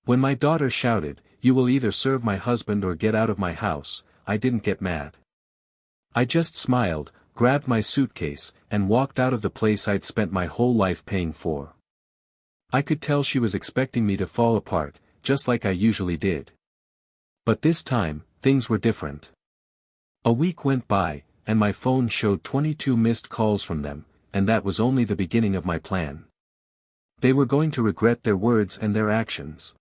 When my daughter shouted, "You will either serve my husband or get out of my house," I didn't get mad. I just smiled, grabbed my suitcase, and walked out of the place I'd spent my whole life paying for. I could tell she was expecting me to fall apart, just like I usually did. But this time, things were different. A week went by, and my phone showed 22 missed calls from them, and that was only the beginning of my plan. They were going to regret their words and their actions.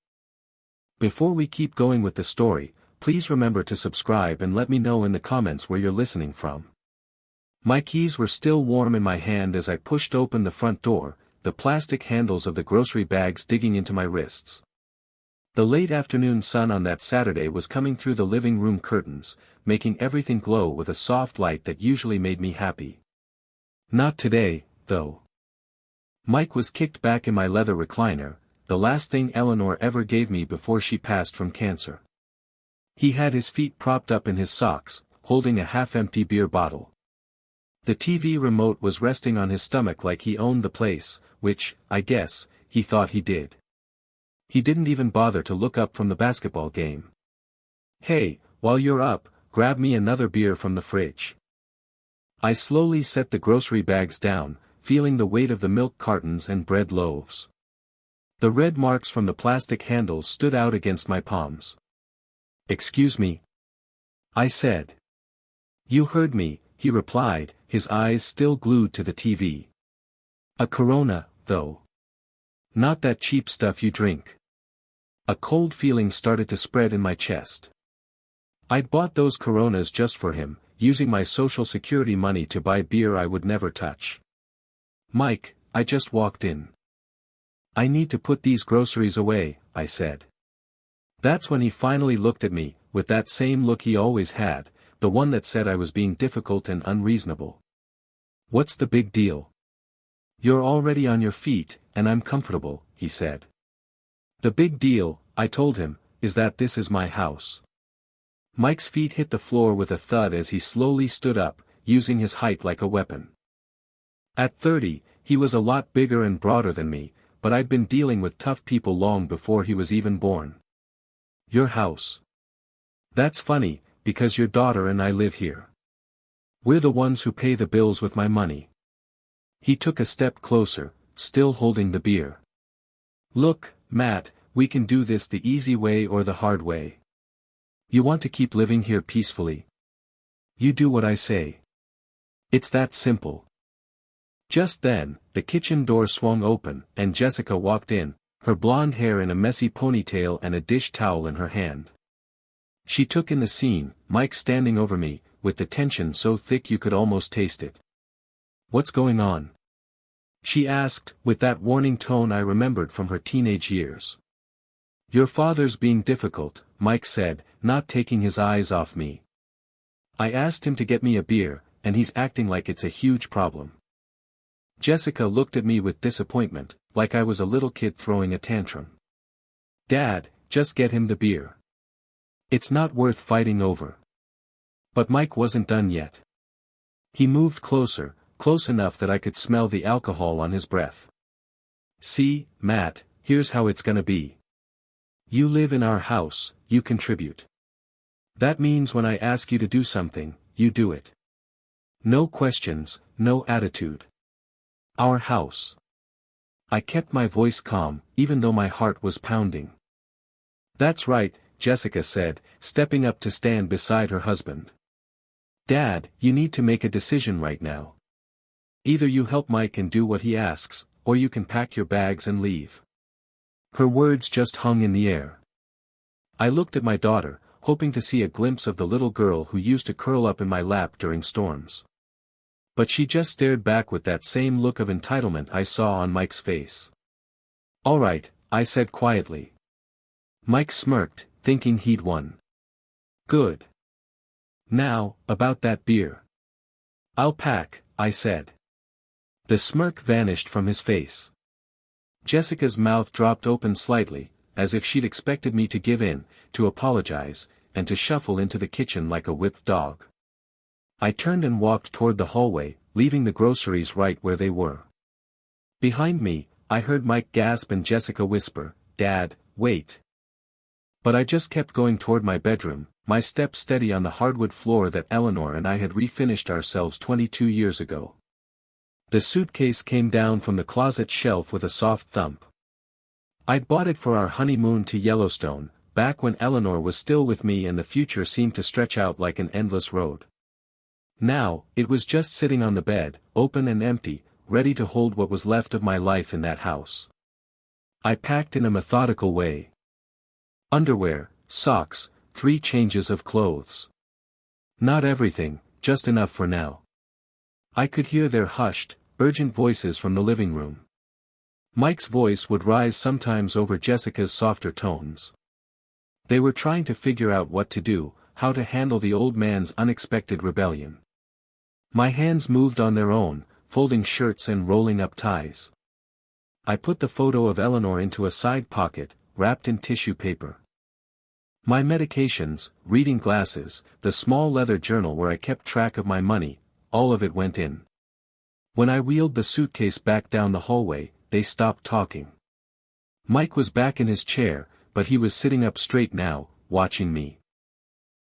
Before we keep going with the story, please remember to subscribe and let me know in the comments where you're listening from. My keys were still warm in my hand as I pushed open the front door, the plastic handles of the grocery bags digging into my wrists. The late afternoon sun on that Saturday was coming through the living room curtains, making everything glow with a soft light that usually made me happy. Not today, though. Mike was kicked back in my leather recliner, the last thing Eleanor ever gave me before she passed from cancer. He had his feet propped up in his socks, holding a half-empty beer bottle. The TV remote was resting on his stomach like he owned the place, which, I guess, he thought he did. He didn't even bother to look up from the basketball game. "Hey, while you're up, grab me another beer from the fridge." I slowly set the grocery bags down, feeling the weight of the milk cartons and bread loaves. The red marks from the plastic handles stood out against my palms. "Excuse me?" I said. "You heard me," he replied, his eyes still glued to the TV. "A Corona, though. Not that cheap stuff you drink." A cold feeling started to spread in my chest. I'd bought those Coronas just for him, using my Social Security money to buy beer I would never touch. "Mike, I just walked in. I need to put these groceries away," I said. That's when he finally looked at me, with that same look he always had, the one that said I was being difficult and unreasonable. "What's the big deal? You're already on your feet, and I'm comfortable," he said. "The big deal," I told him, "is that this is my house." Mike's feet hit the floor with a thud as he slowly stood up, using his height like a weapon. At 30, he was a lot bigger and broader than me, but I'd been dealing with tough people long before he was even born. "Your house. That's funny, because your daughter and I live here. We're the ones who pay the bills with my money." He took a step closer, still holding the beer. "Look, Matt, we can do this the easy way or the hard way. You want to keep living here peacefully? You do what I say. It's that simple." Just then, the kitchen door swung open, and Jessica walked in, her blonde hair in a messy ponytail and a dish towel in her hand. She took in the scene, Mike standing over me, with the tension so thick you could almost taste it. "What's going on?" she asked, with that warning tone I remembered from her teenage years. "Your father's being difficult," Mike said, not taking his eyes off me. "I asked him to get me a beer, and he's acting like it's a huge problem." Jessica looked at me with disappointment, like I was a little kid throwing a tantrum. "Dad, just get him the beer. It's not worth fighting over." But Mike wasn't done yet. He moved closer, close enough that I could smell the alcohol on his breath. "See, Matt, here's how it's gonna be. You live in our house, you contribute. That means when I ask you to do something, you do it. No questions, no attitude. Our house." I kept my voice calm, even though my heart was pounding. "That's right," Jessica said, stepping up to stand beside her husband. "Dad, you need to make a decision right now. Either you help Mike and do what he asks, or you can pack your bags and leave." Her words just hung in the air. I looked at my daughter, hoping to see a glimpse of the little girl who used to curl up in my lap during storms. But she just stared back with that same look of entitlement I saw on Mike's face. "All right," I said quietly. Mike smirked, thinking he'd won. "Good. Now, about that beer." "I'll pack," I said. The smirk vanished from his face. Jessica's mouth dropped open slightly, as if she'd expected me to give in, to apologize, and to shuffle into the kitchen like a whipped dog. I turned and walked toward the hallway, leaving the groceries right where they were. Behind me, I heard Mike gasp and Jessica whisper, "Dad, wait." But I just kept going toward my bedroom, my steps steady on the hardwood floor that Eleanor and I had refinished ourselves 22 years ago. The suitcase came down from the closet shelf with a soft thump. I'd bought it for our honeymoon to Yellowstone, back when Eleanor was still with me and the future seemed to stretch out like an endless road. Now, it was just sitting on the bed, open and empty, ready to hold what was left of my life in that house. I packed in a methodical way. Underwear, socks, 3 changes of clothes. Not everything, just enough for now. I could hear their hushed, urgent voices from the living room. Mike's voice would rise sometimes over Jessica's softer tones. They were trying to figure out what to do, how to handle the old man's unexpected rebellion. My hands moved on their own, folding shirts and rolling up ties. I put the photo of Eleanor into a side pocket, wrapped in tissue paper. My medications, reading glasses, the small leather journal where I kept track of my money, all of it went in. When I wheeled the suitcase back down the hallway, they stopped talking. Mike was back in his chair, but he was sitting up straight now, watching me.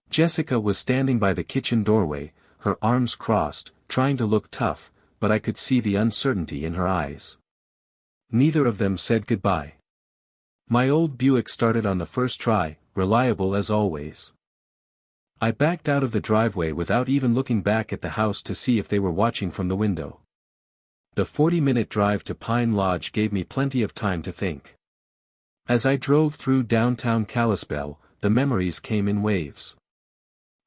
Jessica was standing by the kitchen doorway, her arms crossed, trying to look tough, but I could see the uncertainty in her eyes. Neither of them said goodbye. My old Buick started on the first try, reliable as always. I backed out of the driveway without even looking back at the house to see if they were watching from the window. The 40-minute drive to Pine Lodge gave me plenty of time to think. As I drove through downtown Kalispell, the memories came in waves.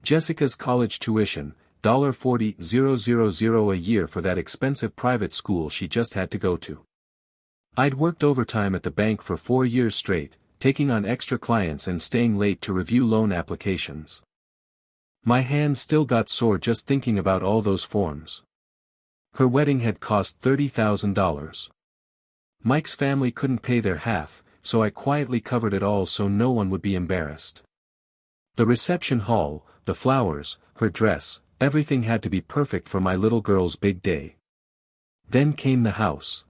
Jessica's college tuition, $40,000 a year for that expensive private school she just had to go to. I'd worked overtime at the bank for 4 years straight, taking on extra clients and staying late to review loan applications. My hands still got sore just thinking about all those forms. Her wedding had cost $30,000. Mike's family couldn't pay their half, so I quietly covered it all so no one would be embarrassed. The reception hall, the flowers, her dress, everything had to be perfect for my little girl's big day. Then came the house.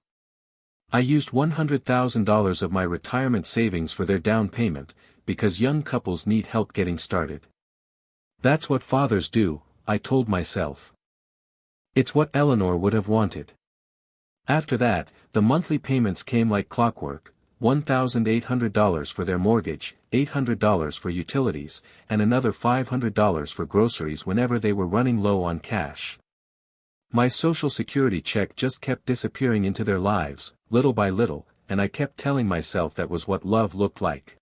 I used $100,000 of my retirement savings for their down payment, because young couples need help getting started. That's what fathers do, I told myself. It's what Eleanor would have wanted. After that, the monthly payments came like clockwork, $1,800 for their mortgage, $800 for utilities, and another $500 for groceries whenever they were running low on cash. My Social Security check just kept disappearing into their lives, little by little, and I kept telling myself that was what love looked like.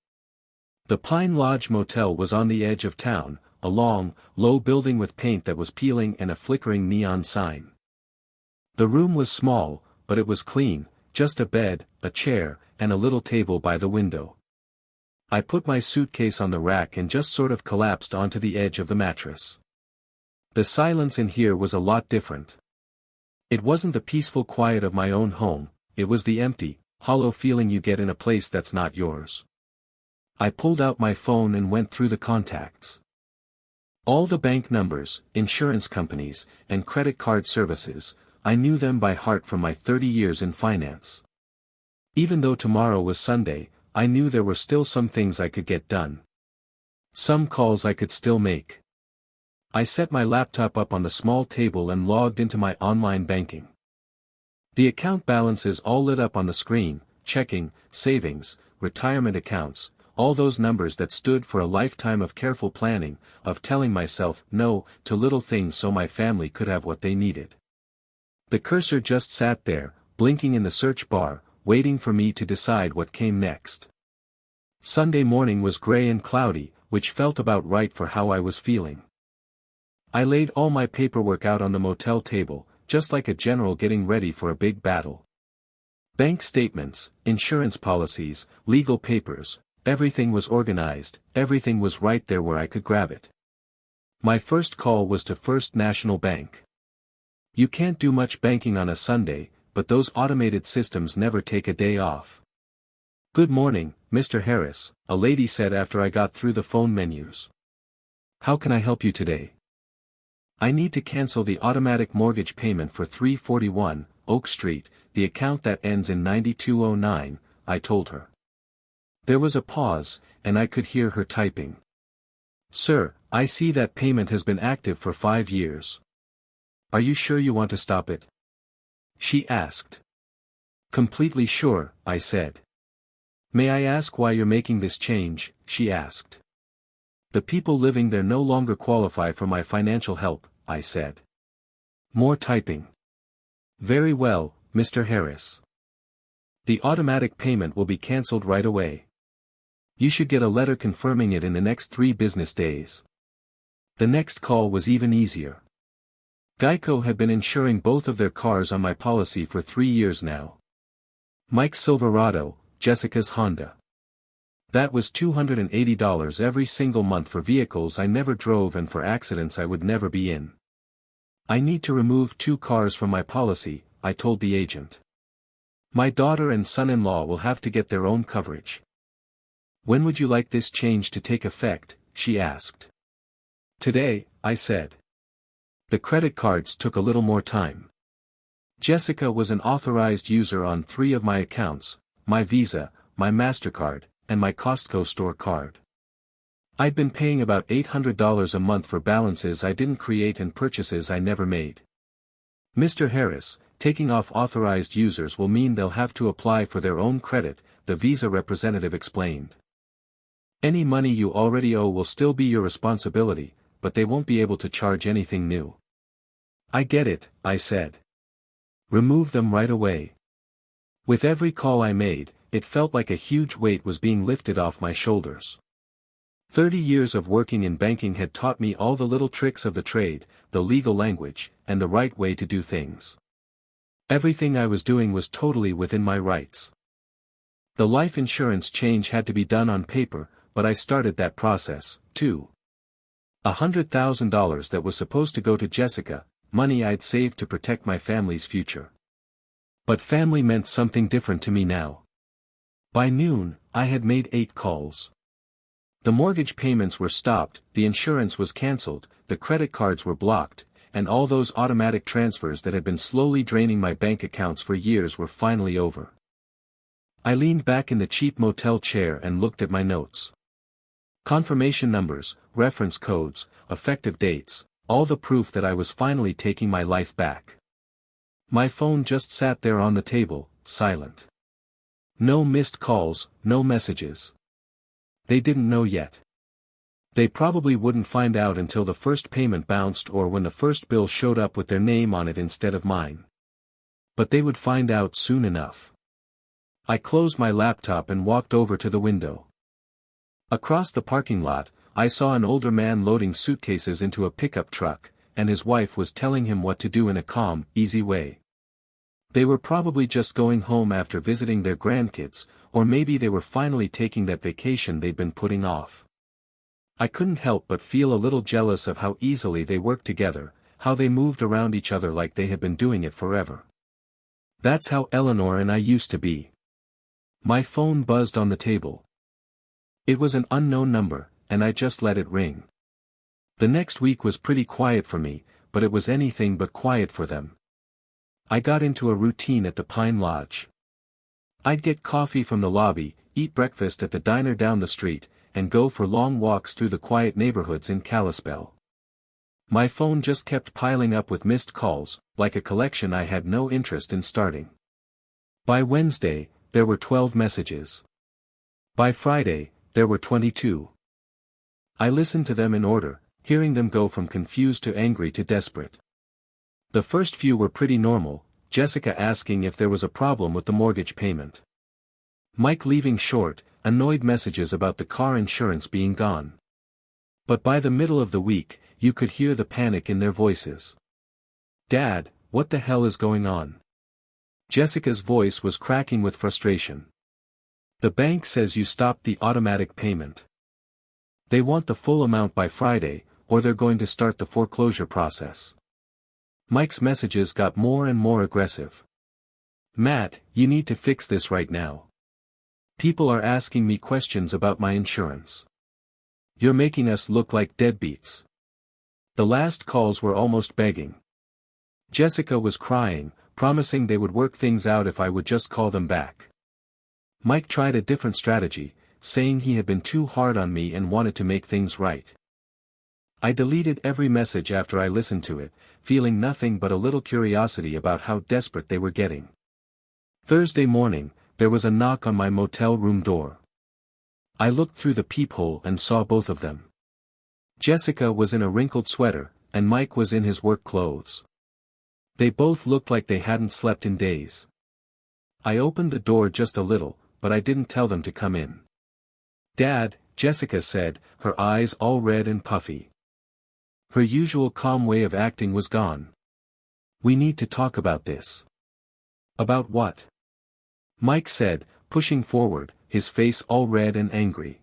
The Pine Lodge Motel was on the edge of town, a long, low building with paint that was peeling and a flickering neon sign. The room was small, but it was clean, just a bed, a chair, and a little table by the window. I put my suitcase on the rack and just sort of collapsed onto the edge of the mattress. The silence in here was a lot different. It wasn't the peaceful quiet of my own home, it was the empty, hollow feeling you get in a place that's not yours. I pulled out my phone and went through the contacts. All the bank numbers, insurance companies, and credit card services, I knew them by heart from my 30 years in finance. Even though tomorrow was Sunday, I knew there were still some things I could get done. Some calls I could still make. I set my laptop up on the small table and logged into my online banking. The account balances all lit up on the screen, checking, savings, retirement accounts, all those numbers that stood for a lifetime of careful planning, of telling myself no to little things so my family could have what they needed. The cursor just sat there, blinking in the search bar, waiting for me to decide what came next. Sunday morning was gray and cloudy, which felt about right for how I was feeling. I laid all my paperwork out on the motel table, just like a general getting ready for a big battle. Bank statements, insurance policies, legal papers, everything was organized, everything was right there where I could grab it. My first call was to First National Bank. You can't do much banking on a Sunday, but those automated systems never take a day off. "Good morning, Mr. Harris," a lady said after I got through the phone menus. "How can I help you today?" "I need to cancel the automatic mortgage payment for 341 Oak Street, the account that ends in 9209, I told her. There was a pause, and I could hear her typing. "Sir, I see that payment has been active for 5 years. Are you sure you want to stop it?" she asked. "Completely sure," I said. "May I ask why you're making this change?" she asked. "The people living there no longer qualify for my financial help," I said. More typing. "Very well, Mr. Harris. The automatic payment will be cancelled right away. You should get a letter confirming it in the next 3 business days." The next call was even easier. Geico had been insuring both of their cars on my policy for 3 years now. Mike's Silverado, Jessica's Honda. That was $280 every single month for vehicles I never drove and for accidents I would never be in. "I need to remove 2 cars from my policy," I told the agent. "My daughter and son-in-law will have to get their own coverage." "When would you like this change to take effect?" she asked. "Today," I said. The credit cards took a little more time. Jessica was an authorized user on 3 of my accounts, my Visa, my MasterCard, and my Costco store card. I'd been paying about $800 a month for balances I didn't create and purchases I never made. "Mr. Harris, taking off authorized users will mean they'll have to apply for their own credit," the Visa representative explained. "Any money you already owe will still be your responsibility, but they won't be able to charge anything new." "I get it," I said. "Remove them right away." With every call I made, it felt like a huge weight was being lifted off my shoulders. 30 years of working in banking had taught me all the little tricks of the trade, the legal language, and the right way to do things. Everything I was doing was totally within my rights. The life insurance change had to be done on paper, but I started that process, too. $100,000 that was supposed to go to Jessica, money I'd saved to protect my family's future. But family meant something different to me now. By noon, I had made 8 calls. The mortgage payments were stopped, the insurance was cancelled, the credit cards were blocked, and all those automatic transfers that had been slowly draining my bank accounts for years were finally over. I leaned back in the cheap motel chair and looked at my notes. Confirmation numbers, reference codes, effective dates, all the proof that I was finally taking my life back. My phone just sat there on the table, silent. No missed calls, no messages. They didn't know yet. They probably wouldn't find out until the first payment bounced or when the first bill showed up with their name on it instead of mine. But they would find out soon enough. I closed my laptop and walked over to the window. Across the parking lot, I saw an older man loading suitcases into a pickup truck, and his wife was telling him what to do in a calm, easy way. They were probably just going home after visiting their grandkids, or maybe they were finally taking that vacation they'd been putting off. I couldn't help but feel a little jealous of how easily they worked together, how they moved around each other like they had been doing it forever. That's how Eleanor and I used to be. My phone buzzed on the table. It was an unknown number, and I just let it ring. The next week was pretty quiet for me, but it was anything but quiet for them. I got into a routine at the Pine Lodge. I'd get coffee from the lobby, eat breakfast at the diner down the street, and go for long walks through the quiet neighborhoods in Kalispell. My phone just kept piling up with missed calls, like a collection I had no interest in starting. By Wednesday, there were 12 messages. By Friday, there were 22. I listened to them in order, hearing them go from confused to angry to desperate. The first few were pretty normal, Jessica asking if there was a problem with the mortgage payment. Mike leaving short, annoyed messages about the car insurance being gone. But by the middle of the week, you could hear the panic in their voices. "Dad, what the hell is going on?" Jessica's voice was cracking with frustration. "The bank says you stopped the automatic payment. They want the full amount by Friday, or they're going to start the foreclosure process." Mike's messages got more and more aggressive. "Matt, you need to fix this right now. People are asking me questions about my insurance. You're making us look like deadbeats." The last calls were almost begging. Jessica was crying, promising they would work things out if I would just call them back. Mike tried a different strategy, saying he had been too hard on me and wanted to make things right. I deleted every message after I listened to it, feeling nothing but a little curiosity about how desperate they were getting. Thursday morning, there was a knock on my motel room door. I looked through the peephole and saw both of them. Jessica was in a wrinkled sweater, and Mike was in his work clothes. They both looked like they hadn't slept in days. I opened the door just a little, but I didn't tell them to come in. "Dad," Jessica said, her eyes all red and puffy. Her usual calm way of acting was gone. "We need to talk about this." "About what?" Mike said, pushing forward, his face all red and angry.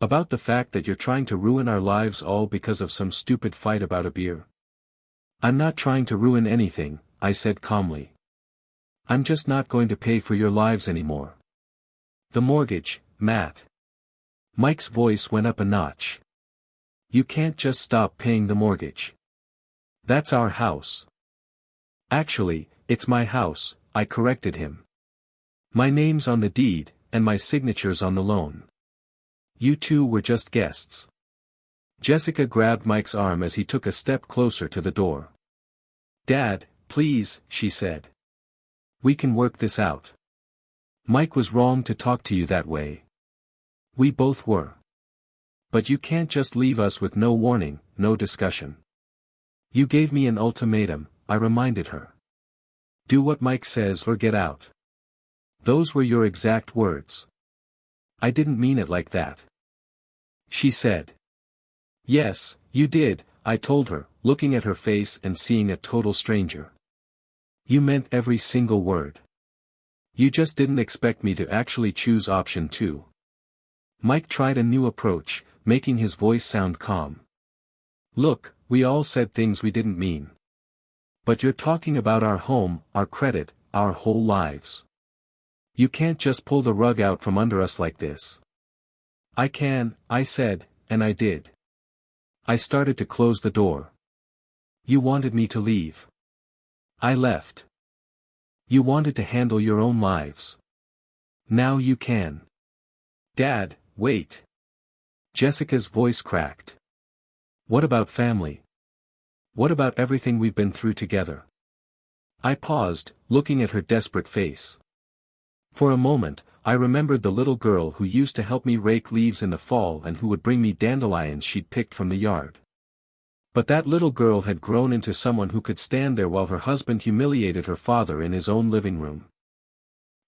"About the fact that you're trying to ruin our lives all because of some stupid fight about a beer." "I'm not trying to ruin anything," I said calmly. "I'm just not going to pay for your lives anymore." "The mortgage, Matt." Mike's voice went up a notch. "You can't just stop paying the mortgage. That's our house." "Actually, it's my house," I corrected him. "My name's on the deed, and my signature's on the loan. You two were just guests." Jessica grabbed Mike's arm as he took a step closer to the door. "Dad, please," she said. "We can work this out. Mike was wrong to talk to you that way. We both were. But you can't just leave us with no warning, no discussion. You gave me an ultimatum," I reminded her. "Do what Mike says or get out." "Those were your exact words." "I didn't mean it like that," she said. "Yes, you did," I told her, looking at her face and seeing a total stranger. "You meant every single word. You just didn't expect me to actually choose option 2. Mike tried a new approach, making his voice sound calm. "Look, we all said things we didn't mean. But you're talking about our home, our credit, our whole lives. You can't just pull the rug out from under us like this." "I can," I said, and I did. I started to close the door. "You wanted me to leave. I left. You wanted to handle your own lives. Now you can." "Dad, wait." Jessica's voice cracked. "What about family? What about everything we've been through together?" I paused, looking at her desperate face. For a moment, I remembered the little girl who used to help me rake leaves in the fall and who would bring me dandelions she'd picked from the yard. But that little girl had grown into someone who could stand there while her husband humiliated her father in his own living room.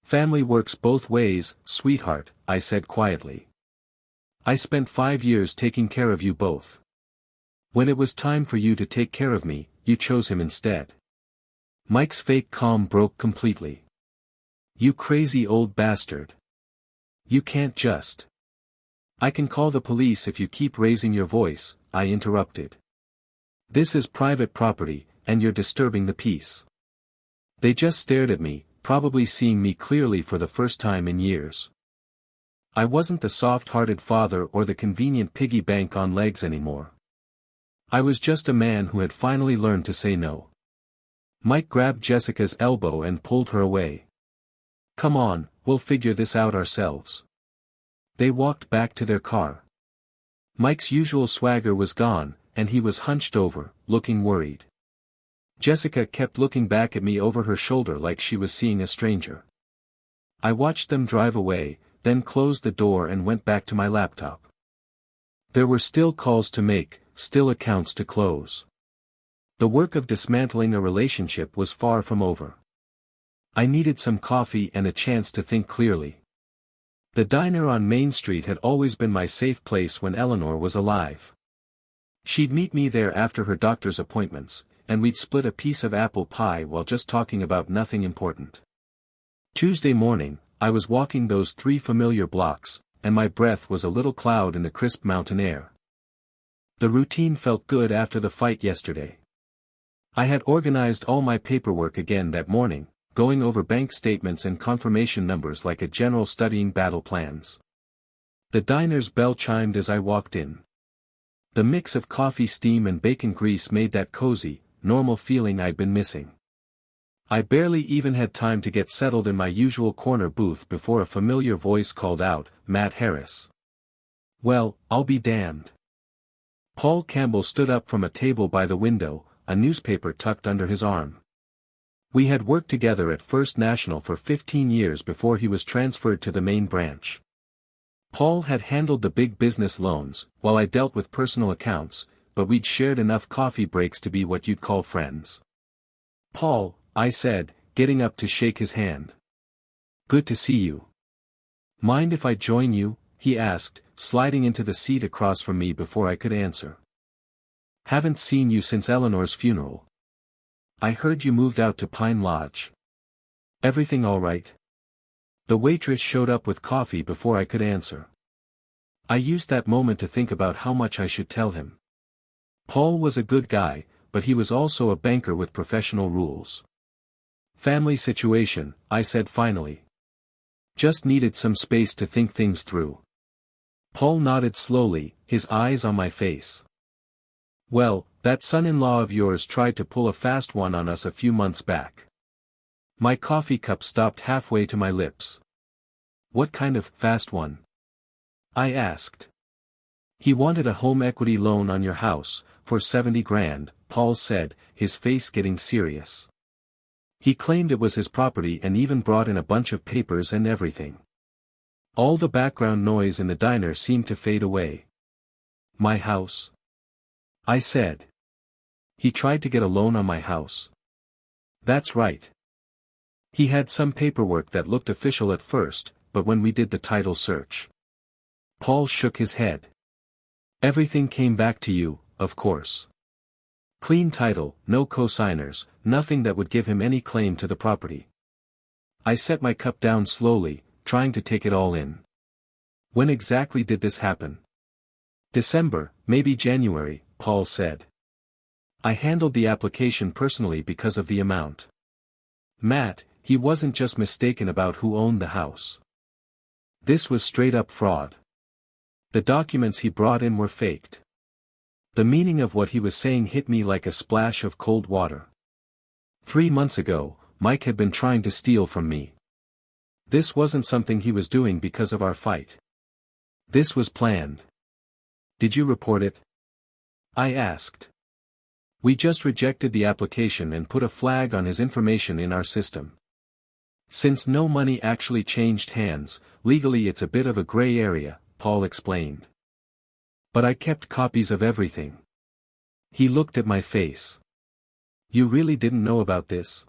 "Family works both ways, sweetheart," I said quietly. "I spent 5 years taking care of you both. When it was time for you to take care of me, you chose him instead." Mike's fake calm broke completely. "You crazy old bastard. You can't just—" "I can call the police if you keep raising your voice," I interrupted. "This is private property, and you're disturbing the peace." They just stared at me, probably seeing me clearly for the first time in years. I wasn't the soft-hearted father or the convenient piggy bank on legs anymore. I was just a man who had finally learned to say no. Mike grabbed Jessica's elbow and pulled her away. "Come on, we'll figure this out ourselves." They walked back to their car. Mike's usual swagger was gone, and he was hunched over, looking worried. Jessica kept looking back at me over her shoulder like she was seeing a stranger. I watched them drive away, then closed the door and went back to my laptop. There were still calls to make, still accounts to close. The work of dismantling a relationship was far from over. I needed some coffee and a chance to think clearly. The diner on Main Street had always been my safe place when Eleanor was alive. She'd meet me there after her doctor's appointments, and we'd split a piece of apple pie while just talking about nothing important. Tuesday morning, I was walking those 3 familiar blocks, and my breath was a little cloud in the crisp mountain air. The routine felt good after the fight yesterday. I had organized all my paperwork again that morning, going over bank statements and confirmation numbers like a general studying battle plans. The diner's bell chimed as I walked in. The mix of coffee steam and bacon grease made that cozy, normal feeling I'd been missing. I barely even had time to get settled in my usual corner booth before a familiar voice called out, "Matt Harris." Well, I'll be damned. Paul Campbell stood up from a table by the window, a newspaper tucked under his arm. We had worked together at First National for 15 years before he was transferred to the main branch. Paul had handled the big business loans, while I dealt with personal accounts, but we'd shared enough coffee breaks to be what you'd call friends. "Paul," I said, getting up to shake his hand. "Good to see you." "Mind if I join you?" he asked, sliding into the seat across from me before I could answer. "Haven't seen you since Eleanor's funeral. I heard you moved out to Pine Lodge. Everything all right?" The waitress showed up with coffee before I could answer. I used that moment to think about how much I should tell him. Paul was a good guy, but he was also a banker with professional rules. "Family situation," I said finally. "Just needed some space to think things through." Paul nodded slowly, his eyes on my face. "Well, that son-in-law of yours tried to pull a fast one on us a few months back." My coffee cup stopped halfway to my lips. "What kind of fast one?" I asked. "He wanted a home equity loan on your house, for 70 grand, Paul said, his face getting serious. He claimed it was his property and even brought in a bunch of papers and everything. All the background noise in the diner seemed to fade away. "My house?" I said. "He tried to get a loan on my house." "That's right. He had some paperwork that looked official at first, but when we did the title search." Paul shook his head. "Everything came back to you, of course. Clean title, no co-signers, nothing that would give him any claim to the property." I set my cup down slowly, trying to take it all in. "When exactly did this happen?" "December, maybe January," Paul said. "I handled the application personally because of the amount." "Matt, he wasn't just mistaken about who owned the house. This was straight-up fraud. The documents he brought in were faked." The meaning of what he was saying hit me like a splash of cold water. 3 months ago, Mike had been trying to steal from me. This wasn't something he was doing because of our fight. This was planned. "Did you report it?" I asked. "We just rejected the application and put a flag on his information in our system. Since no money actually changed hands, legally it's a bit of a gray area," Paul explained. "But I kept copies of everything." He looked at my face. "You really didn't know about this?"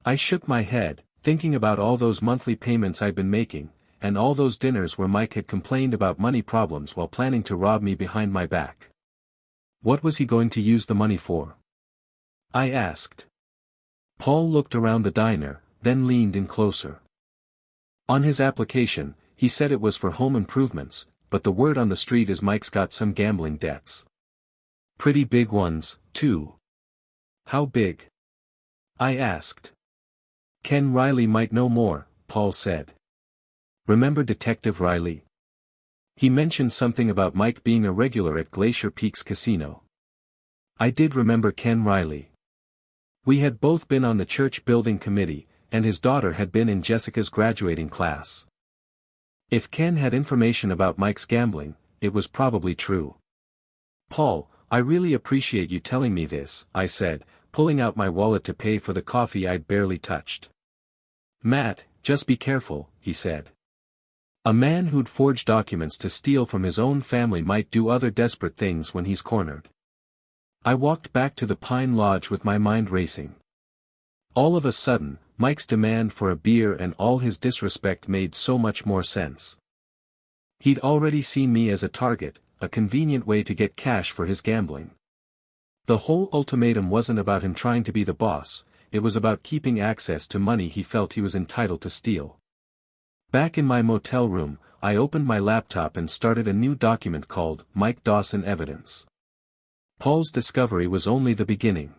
I shook my head, thinking about all those monthly payments I'd been making, and all those dinners where Mike had complained about money problems while planning to rob me behind my back. What was he going to use the money for? I asked. Paul looked around the diner, then leaned in closer. On his application, he said it was for home improvements, but the word on the street is Mike's got some gambling debts. Pretty big ones, too. How big? I asked. Ken Riley might know more, Paul said. Remember Detective Riley? He mentioned something about Mike being a regular at Glacier Peaks Casino. I did remember Ken Riley. We had both been on the church building committee, and his daughter had been in Jessica's graduating class. If Ken had information about Mike's gambling, it was probably true. Paul, I really appreciate you telling me this, I said, pulling out my wallet to pay for the coffee I'd barely touched. Matt, just be careful, he said. A man who'd forge documents to steal from his own family might do other desperate things when he's cornered. I walked back to the Pine Lodge with my mind racing. All of a sudden, Mike's demand for a beer and all his disrespect made so much more sense. He'd already seen me as a target, a convenient way to get cash for his gambling. The whole ultimatum wasn't about him trying to be the boss, it was about keeping access to money he felt he was entitled to steal. Back in my motel room, I opened my laptop and started a new document called Mike Dawson Evidence. Paul's discovery was only the beginning.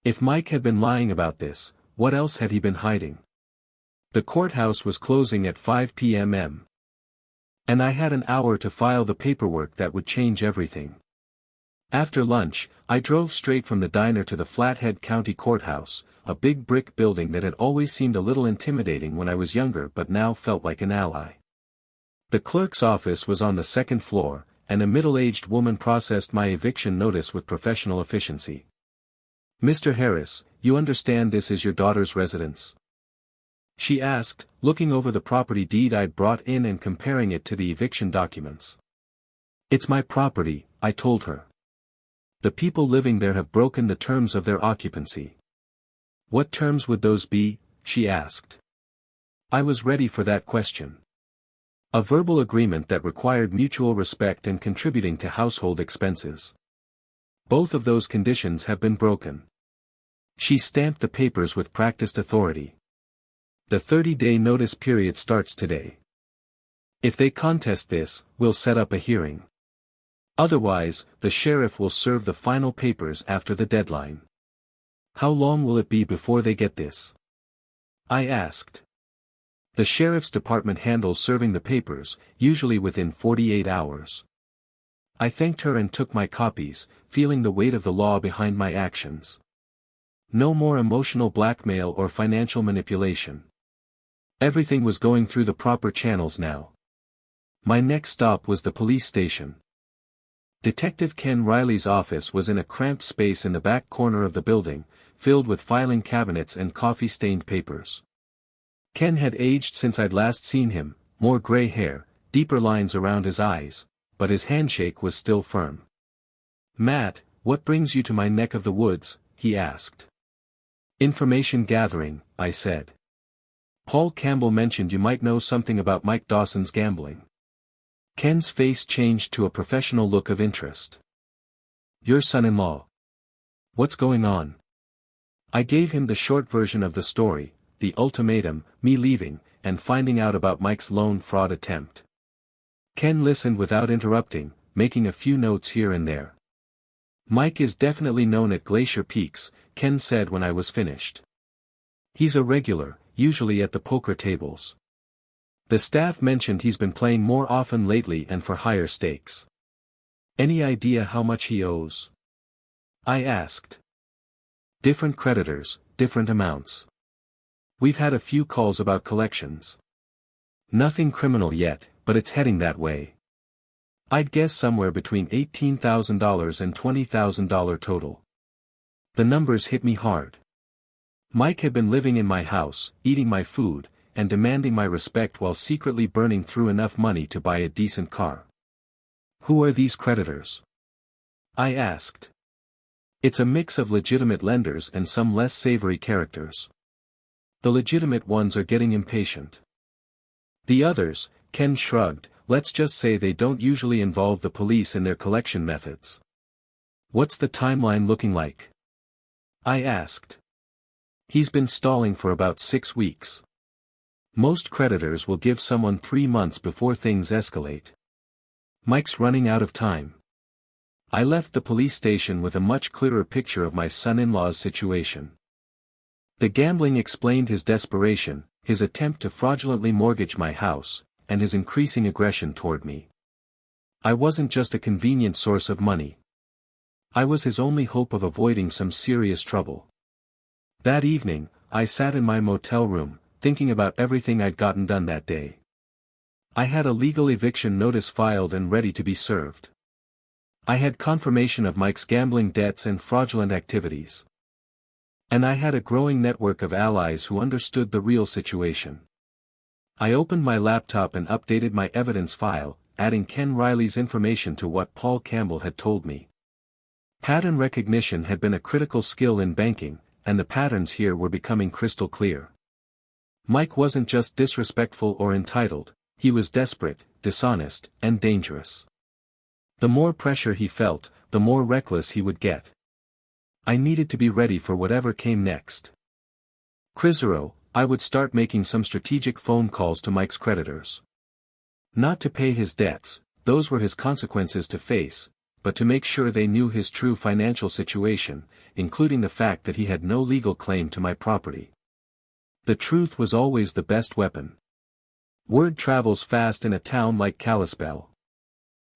If Mike had been lying about this, what else had he been hiding? The courthouse was closing at 5 p.m. And I had an hour to file the paperwork that would change everything. After lunch, I drove straight from the diner to the Flathead County Courthouse, a big brick building that had always seemed a little intimidating when I was younger but now felt like an ally. The clerk's office was on the second floor, and a middle-aged woman processed my eviction notice with professional efficiency. "Mr. Harris, you understand this is your daughter's residence?" she asked, looking over the property deed I'd brought in and comparing it to the eviction documents. "It's my property," I told her. "The people living there have broken the terms of their occupancy." "What terms would those be?" she asked. I was ready for that question. "A verbal agreement that required mutual respect and contributing to household expenses. Both of those conditions have been broken." She stamped the papers with practiced authority. "The 30-day notice period starts today. If they contest this, we'll set up a hearing. Otherwise, the sheriff will serve the final papers after the deadline." "How long will it be before they get this?" I asked. "The sheriff's department handles serving the papers, usually within 48 hours. I thanked her and took my copies, feeling the weight of the law behind my actions. No more emotional blackmail or financial manipulation. Everything was going through the proper channels now. My next stop was the police station. Detective Ken Riley's office was in a cramped space in the back corner of the building, filled with filing cabinets and coffee-stained papers. Ken had aged since I'd last seen him, more gray hair, deeper lines around his eyes, but his handshake was still firm. "Matt, what brings you to my neck of the woods?" he asked. "Information gathering," I said. "Paul Campbell mentioned you might know something about Mike Dawson's gambling." Ken's face changed to a professional look of interest. "Your son-in-law. What's going on?" I gave him the short version of the story, the ultimatum, me leaving, and finding out about Mike's loan fraud attempt. Ken listened without interrupting, making a few notes here and there. "Mike is definitely known at Glacier Peaks," Ken said when I was finished. "He's a regular, usually at the poker tables. The staff mentioned he's been playing more often lately and for higher stakes. Any idea how much he owes?" I asked. "Different creditors, different amounts. We've had a few calls about collections. Nothing criminal yet, but it's heading that way. I'd guess somewhere between $18,000 and $20,000 total." The numbers hit me hard. Mike had been living in my house, eating my food, and demanding my respect while secretly burning through enough money to buy a decent car. "Who are these creditors?" I asked. "It's a mix of legitimate lenders and some less savory characters. The legitimate ones are getting impatient. The others," Ken shrugged, "let's just say they don't usually involve the police in their collection methods." "What's the timeline looking like?" I asked. "He's been stalling for about 6 weeks. Most creditors will give someone 3 months before things escalate. Mike's running out of time." I left the police station with a much clearer picture of my son-in-law's situation. The gambling explained his desperation, his attempt to fraudulently mortgage my house, and his increasing aggression toward me. I wasn't just a convenient source of money. I was his only hope of avoiding some serious trouble. That evening, I sat in my motel room, thinking about everything I'd gotten done that day. I had a legal eviction notice filed and ready to be served. I had confirmation of Mike's gambling debts and fraudulent activities. And I had a growing network of allies who understood the real situation. I opened my laptop and updated my evidence file, adding Ken Riley's information to what Paul Campbell had told me. Pattern recognition had been a critical skill in banking, and the patterns here were becoming crystal clear. Mike wasn't just disrespectful or entitled, he was desperate, dishonest, and dangerous. The more pressure he felt, the more reckless he would get. I needed to be ready for whatever came next. Crisero, I would start making some strategic phone calls to Mike's creditors. Not to pay his debts, those were his consequences to face, but to make sure they knew his true financial situation, including the fact that he had no legal claim to my property. The truth was always the best weapon. Word travels fast in a town like Kalispell.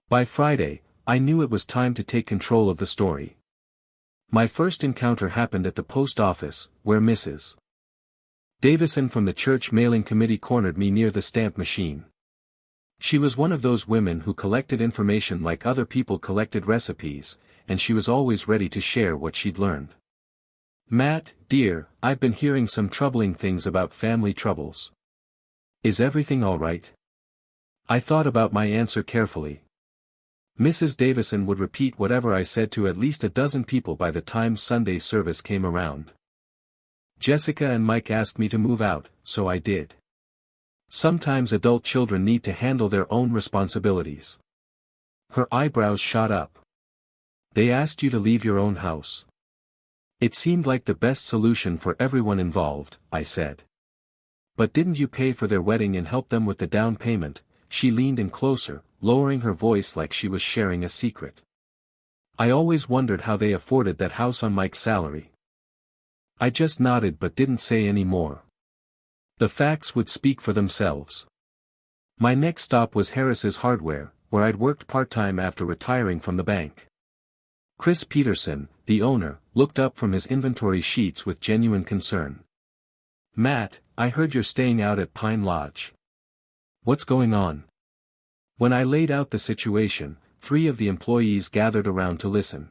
By Friday, I knew it was time to take control of the story. My first encounter happened at the post office, where Mrs. Davison from the church mailing committee cornered me near the stamp machine. She was one of those women who collected information like other people collected recipes, and she was always ready to share what she'd learned. "Matt, dear, I've been hearing some troubling things about family troubles. Is everything all right?" I thought about my answer carefully. Mrs. Davison would repeat whatever I said to at least a dozen people by the time Sunday service came around. Jessica and Mike asked me to move out, so I did. Sometimes adult children need to handle their own responsibilities. Her eyebrows shot up. "They asked you to leave your own house." "It seemed like the best solution for everyone involved," I said. "But didn't you pay for their wedding and help them with the down payment?" She leaned in closer, lowering her voice like she was sharing a secret. "I always wondered how they afforded that house on Mike's salary." I just nodded but didn't say any more. The facts would speak for themselves. My next stop was Harris's Hardware, where I'd worked part-time after retiring from the bank. Chris Peterson, the owner, looked up from his inventory sheets with genuine concern. "Matt, I heard you're staying out at Pine Lodge. What's going on?" When I laid out the situation, 3 of the employees gathered around to listen.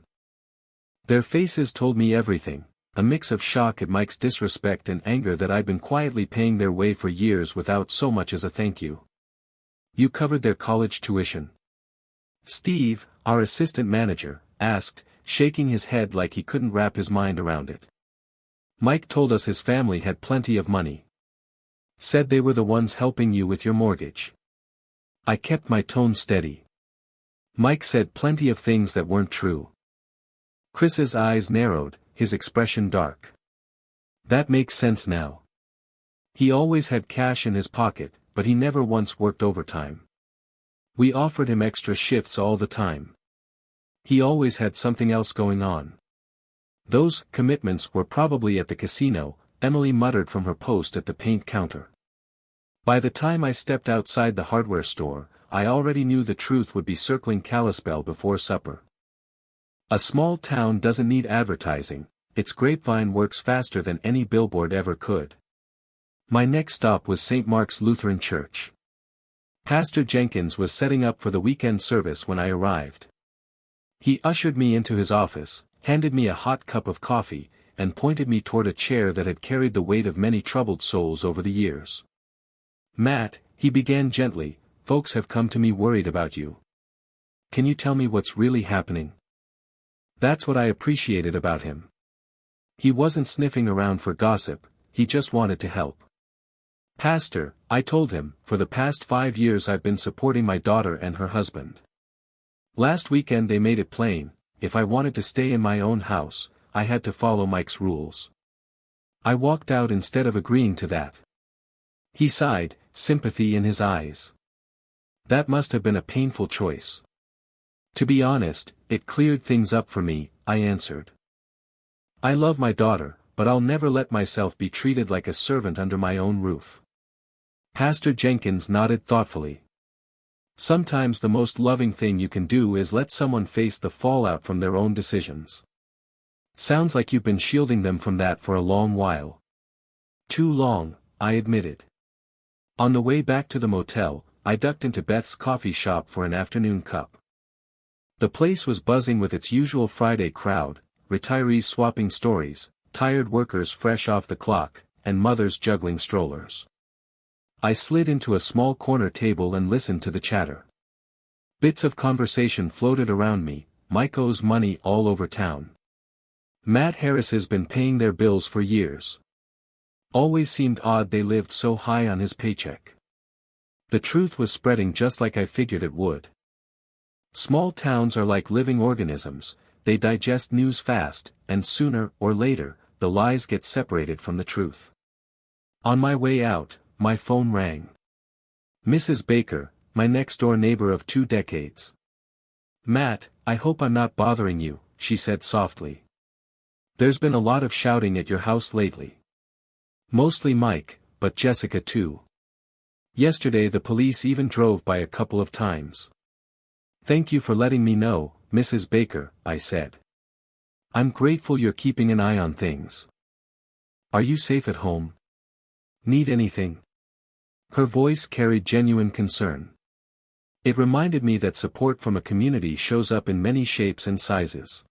Their faces told me everything, a mix of shock at Mike's disrespect and anger that I'd been quietly paying their way for years without so much as a thank you. "You covered their college tuition?" Steve, our assistant manager, asked, shaking his head like he couldn't wrap his mind around it. "Mike told us his family had plenty of money. Said they were the ones helping you with your mortgage." I kept my tone steady. "Mike said plenty of things that weren't true." Chris's eyes narrowed, his expression dark. "That makes sense now. He always had cash in his pocket, but he never once worked overtime. We offered him extra shifts all the time. He always had something else going on." "Those commitments were probably at the casino," Emily muttered from her post at the paint counter. By the time I stepped outside the hardware store, I already knew the truth would be circling Kalispell before supper. A small town doesn't need advertising, its grapevine works faster than any billboard ever could. My next stop was St. Mark's Lutheran Church. Pastor Jenkins was setting up for the weekend service when I arrived. He ushered me into his office, handed me a hot cup of coffee, and pointed me toward a chair that had carried the weight of many troubled souls over the years. "Matt," he began gently, "folks have come to me worried about you. Can you tell me what's really happening?" That's what I appreciated about him. He wasn't sniffing around for gossip, he just wanted to help. "Pastor," I told him, "for the past 5 years I've been supporting my daughter and her husband. Last weekend they made it plain, if I wanted to stay in my own house, I had to follow Mike's rules. I walked out instead of agreeing to that." He sighed, sympathy in his eyes. "That must have been a painful choice." "To be honest, it cleared things up for me," I answered. "I love my daughter, but I'll never let myself be treated like a servant under my own roof." Pastor Jenkins nodded thoughtfully. "Sometimes the most loving thing you can do is let someone face the fallout from their own decisions. Sounds like you've been shielding them from that for a long while." "Too long," I admitted. On the way back to the motel, I ducked into Beth's coffee shop for an afternoon cup. The place was buzzing with its usual Friday crowd, retirees swapping stories, tired workers fresh off the clock, and mothers juggling strollers. I slid into a small corner table and listened to the chatter. Bits of conversation floated around me, "Mike owes money all over town. Matt Harris has been paying their bills for years. Always seemed odd they lived so high on his paycheck." The truth was spreading just like I figured it would. Small towns are like living organisms, they digest news fast, and sooner or later, the lies get separated from the truth. On my way out, my phone rang. Mrs. Baker, my next-door neighbor of 2 decades. "Matt, I hope I'm not bothering you," she said softly. "There's been a lot of shouting at your house lately. Mostly Mike, but Jessica too. Yesterday the police even drove by a couple of times." "Thank you for letting me know, Mrs. Baker," I said. I'm grateful you're keeping an eye on things. Are you safe at home? Need anything? Her voice carried genuine concern. It reminded me that support from a community shows up in many shapes and sizes.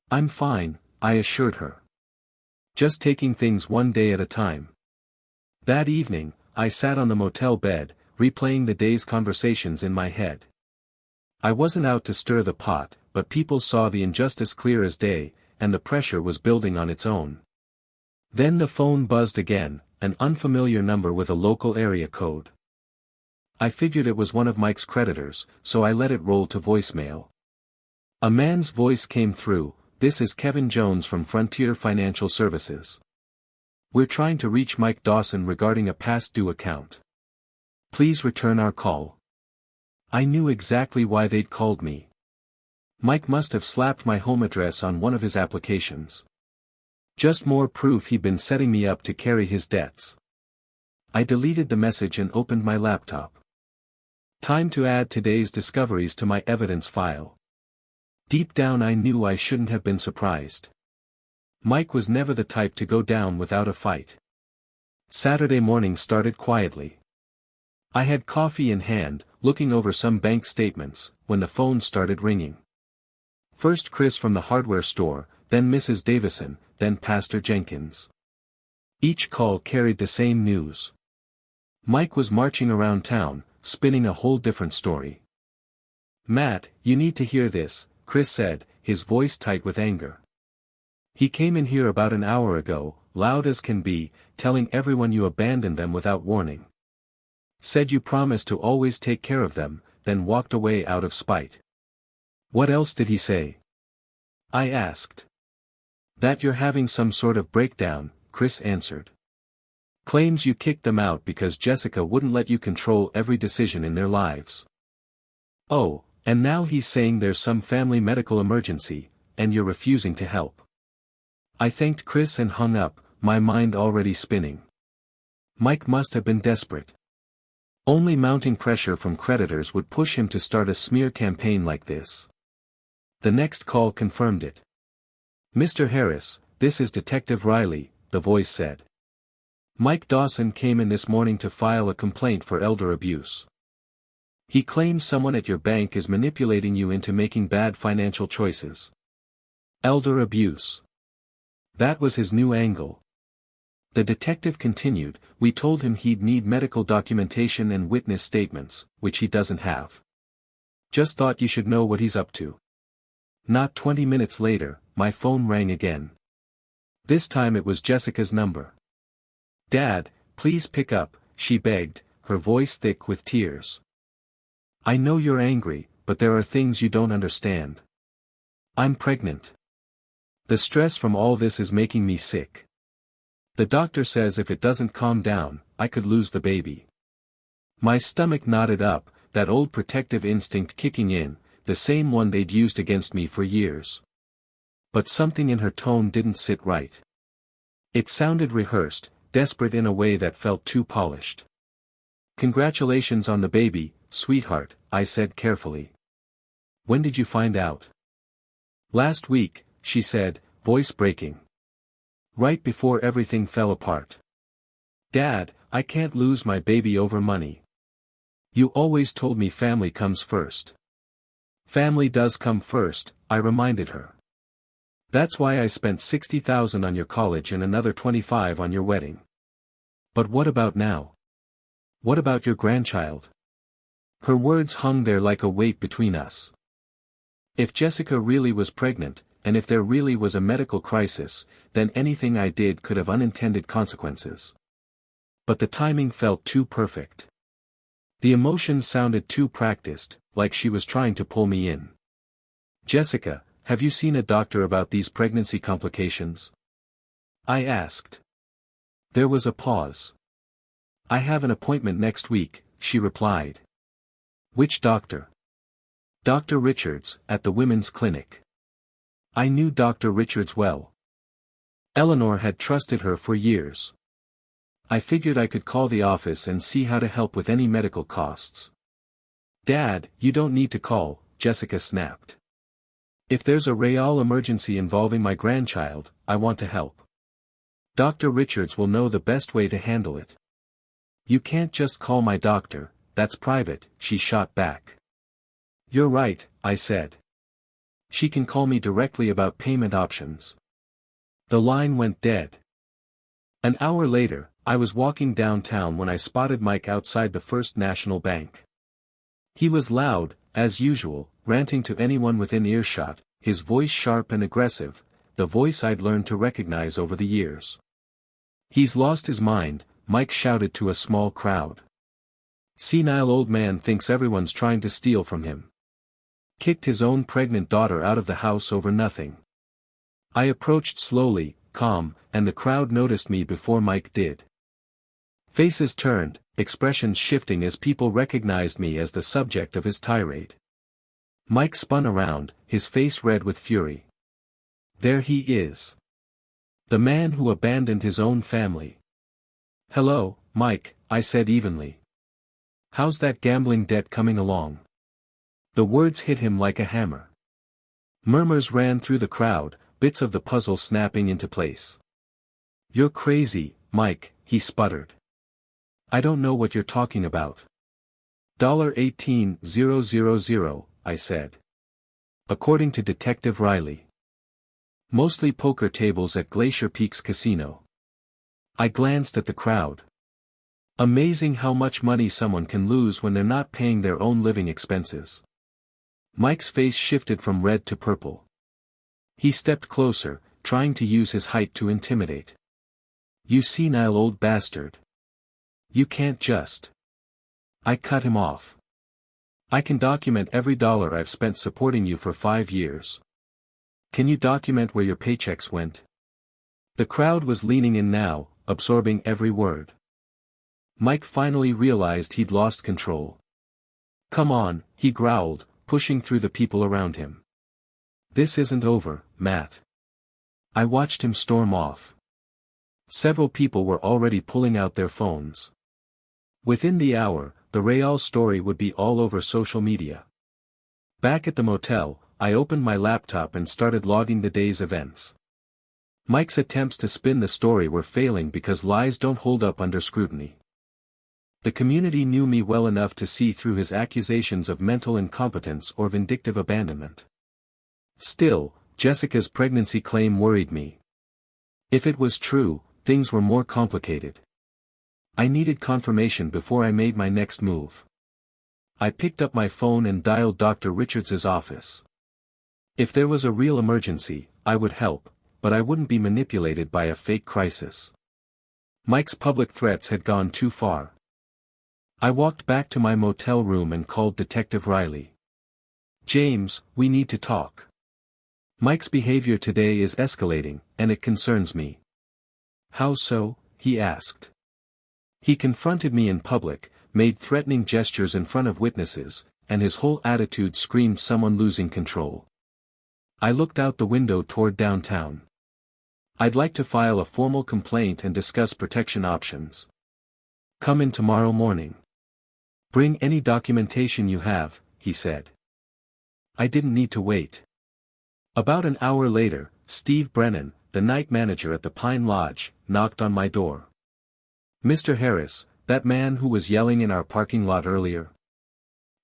I'm fine, I assured her. Just taking things one day at a time. That evening, I sat on the motel bed, replaying the day's conversations in my head. I wasn't out to stir the pot, but people saw the injustice clear as day, and the pressure was building on its own. Then the phone buzzed again, an unfamiliar number with a local area code. I figured it was one of Mike's creditors, so I let it roll to voicemail. A man's voice came through. This is Kevin Jones from Frontier Financial Services. We're trying to reach Mike Dawson regarding a past due account. Please return our call. I knew exactly why they'd called me. Mike must have slapped my home address on one of his applications. Just more proof he'd been setting me up to carry his debts. I deleted the message and opened my laptop. Time to add today's discoveries to my evidence file. Deep down I knew I shouldn't have been surprised. Mike was never the type to go down without a fight. Saturday morning started quietly. I had coffee in hand, looking over some bank statements, when the phone started ringing. First Chris from the hardware store, then Mrs. Davison, then Pastor Jenkins. Each call carried the same news. Mike was marching around town, spinning a whole different story. Matt, you need to hear this, Chris said, his voice tight with anger. He came in here about an hour ago, loud as can be, telling everyone you abandoned them without warning. Said you promised to always take care of them, then walked away out of spite. What else did he say? I asked. That you're having some sort of breakdown, Chris answered. Claims you kicked them out because Jessica wouldn't let you control every decision in their lives. Oh, and now he's saying there's some family medical emergency, and you're refusing to help. I thanked Chris and hung up, my mind already spinning. Mike must have been desperate. Only mounting pressure from creditors would push him to start a smear campaign like this. The next call confirmed it. Mr. Harris, this is Detective Riley, the voice said. Mike Dawson came in this morning to file a complaint for elder abuse. He claims someone at your bank is manipulating you into making bad financial choices. Elder abuse. That was his new angle. The detective continued, we told him he'd need medical documentation and witness statements, which he doesn't have. Just thought you should know what he's up to. Not 20 minutes later, my phone rang again. This time it was Jessica's number. Dad, please pick up, she begged, her voice thick with tears. I know you're angry, but there are things you don't understand. I'm pregnant. The stress from all this is making me sick. The doctor says if it doesn't calm down, I could lose the baby. My stomach knotted up, that old protective instinct kicking in, the same one they'd used against me for years. But something in her tone didn't sit right. It sounded rehearsed, desperate in a way that felt too polished. Congratulations on the baby, sweetheart, I said carefully. When did you find out? Last week, she said, voice breaking. Right before everything fell apart. Dad, I can't lose my baby over money. You always told me family comes first. Family does come first, I reminded her. That's why I spent $60,000 on your college and another $25,000 on your wedding. But what about now? What about your grandchild? Her words hung there like a weight between us. If Jessica really was pregnant, and if there really was a medical crisis, then anything I did could have unintended consequences. But the timing felt too perfect. The emotions sounded too practiced, like she was trying to pull me in. Jessica, have you seen a doctor about these pregnancy complications? I asked. There was a pause. I have an appointment next week, she replied. Which doctor? Dr. Richards, at the women's clinic. I knew Dr. Richards well. Eleanor had trusted her for years. I figured I could call the office and see how to help with any medical costs. Dad, you don't need to call, Jessica snapped. If there's a real emergency involving my grandchild, I want to help. Dr. Richards will know the best way to handle it. You can't just call my doctor, that's private, she shot back. You're right, I said. She can call me directly about payment options. The line went dead. An hour later, I was walking downtown when I spotted Mike outside the First National Bank. He was loud, as usual, ranting to anyone within earshot, his voice sharp and aggressive, the voice I'd learned to recognize over the years. He's lost his mind, Mike shouted to a small crowd. Senile old man thinks everyone's trying to steal from him. Kicked his own pregnant daughter out of the house over nothing. I approached slowly, calm, and the crowd noticed me before Mike did. Faces turned, expressions shifting as people recognized me as the subject of his tirade. Mike spun around, his face red with fury. There he is. The man who abandoned his own family. Hello, Mike, I said evenly. How's that gambling debt coming along? The words hit him like a hammer. Murmurs ran through the crowd, bits of the puzzle snapping into place. You're crazy, Mike, he sputtered. I don't know what you're talking about. $18,000, I said. According to Detective Riley. Mostly poker tables at Glacier Peaks Casino. I glanced at the crowd. Amazing how much money someone can lose when they're not paying their own living expenses. Mike's face shifted from red to purple. He stepped closer, trying to use his height to intimidate. You senile old bastard. You can't just. I cut him off. I can document every dollar I've spent supporting you for 5 years. Can you document where your paychecks went? The crowd was leaning in now, absorbing every word. Mike finally realized he'd lost control. Come on, he growled, pushing through the people around him. This isn't over, Matt. I watched him storm off. Several people were already pulling out their phones. Within the hour, the Real story would be all over social media. Back at the motel, I opened my laptop and started logging the day's events. Mike's attempts to spin the story were failing because lies don't hold up under scrutiny. The community knew me well enough to see through his accusations of mental incompetence or vindictive abandonment. Still, Jessica's pregnancy claim worried me. If it was true, things were more complicated. I needed confirmation before I made my next move. I picked up my phone and dialed Dr. Richards's office. If there was a real emergency, I would help, but I wouldn't be manipulated by a fake crisis. Mike's public threats had gone too far. I walked back to my motel room and called Detective Riley. James, we need to talk. Mike's behavior today is escalating, and it concerns me. How so? He asked. He confronted me in public, made threatening gestures in front of witnesses, and his whole attitude screamed someone losing control. I looked out the window toward downtown. I'd like to file a formal complaint and discuss protection options. Come in tomorrow morning. Bring any documentation you have, he said. I didn't need to wait. About an hour later, Steve Brennan, the night manager at the Pine Lodge, knocked on my door. Mr. Harris, that man who was yelling in our parking lot earlier.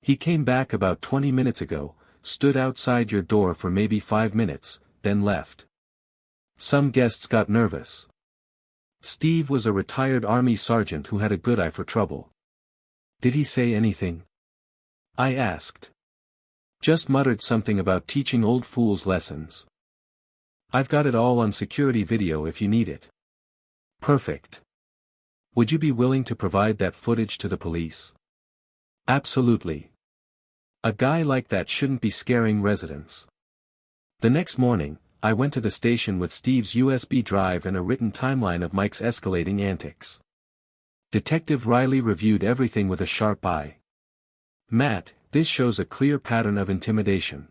He came back about 20 minutes ago, stood outside your door for maybe 5 minutes, then left. Some guests got nervous. Steve was a retired Army sergeant who had a good eye for trouble. Did he say anything? I asked. Just muttered something about teaching old fools lessons. I've got it all on security video if you need it. Perfect. Would you be willing to provide that footage to the police? Absolutely. A guy like that shouldn't be scaring residents. The next morning, I went to the station with Steve's USB drive and a written timeline of Mike's escalating antics. Detective Riley reviewed everything with a sharp eye. Matt, this shows a clear pattern of intimidation.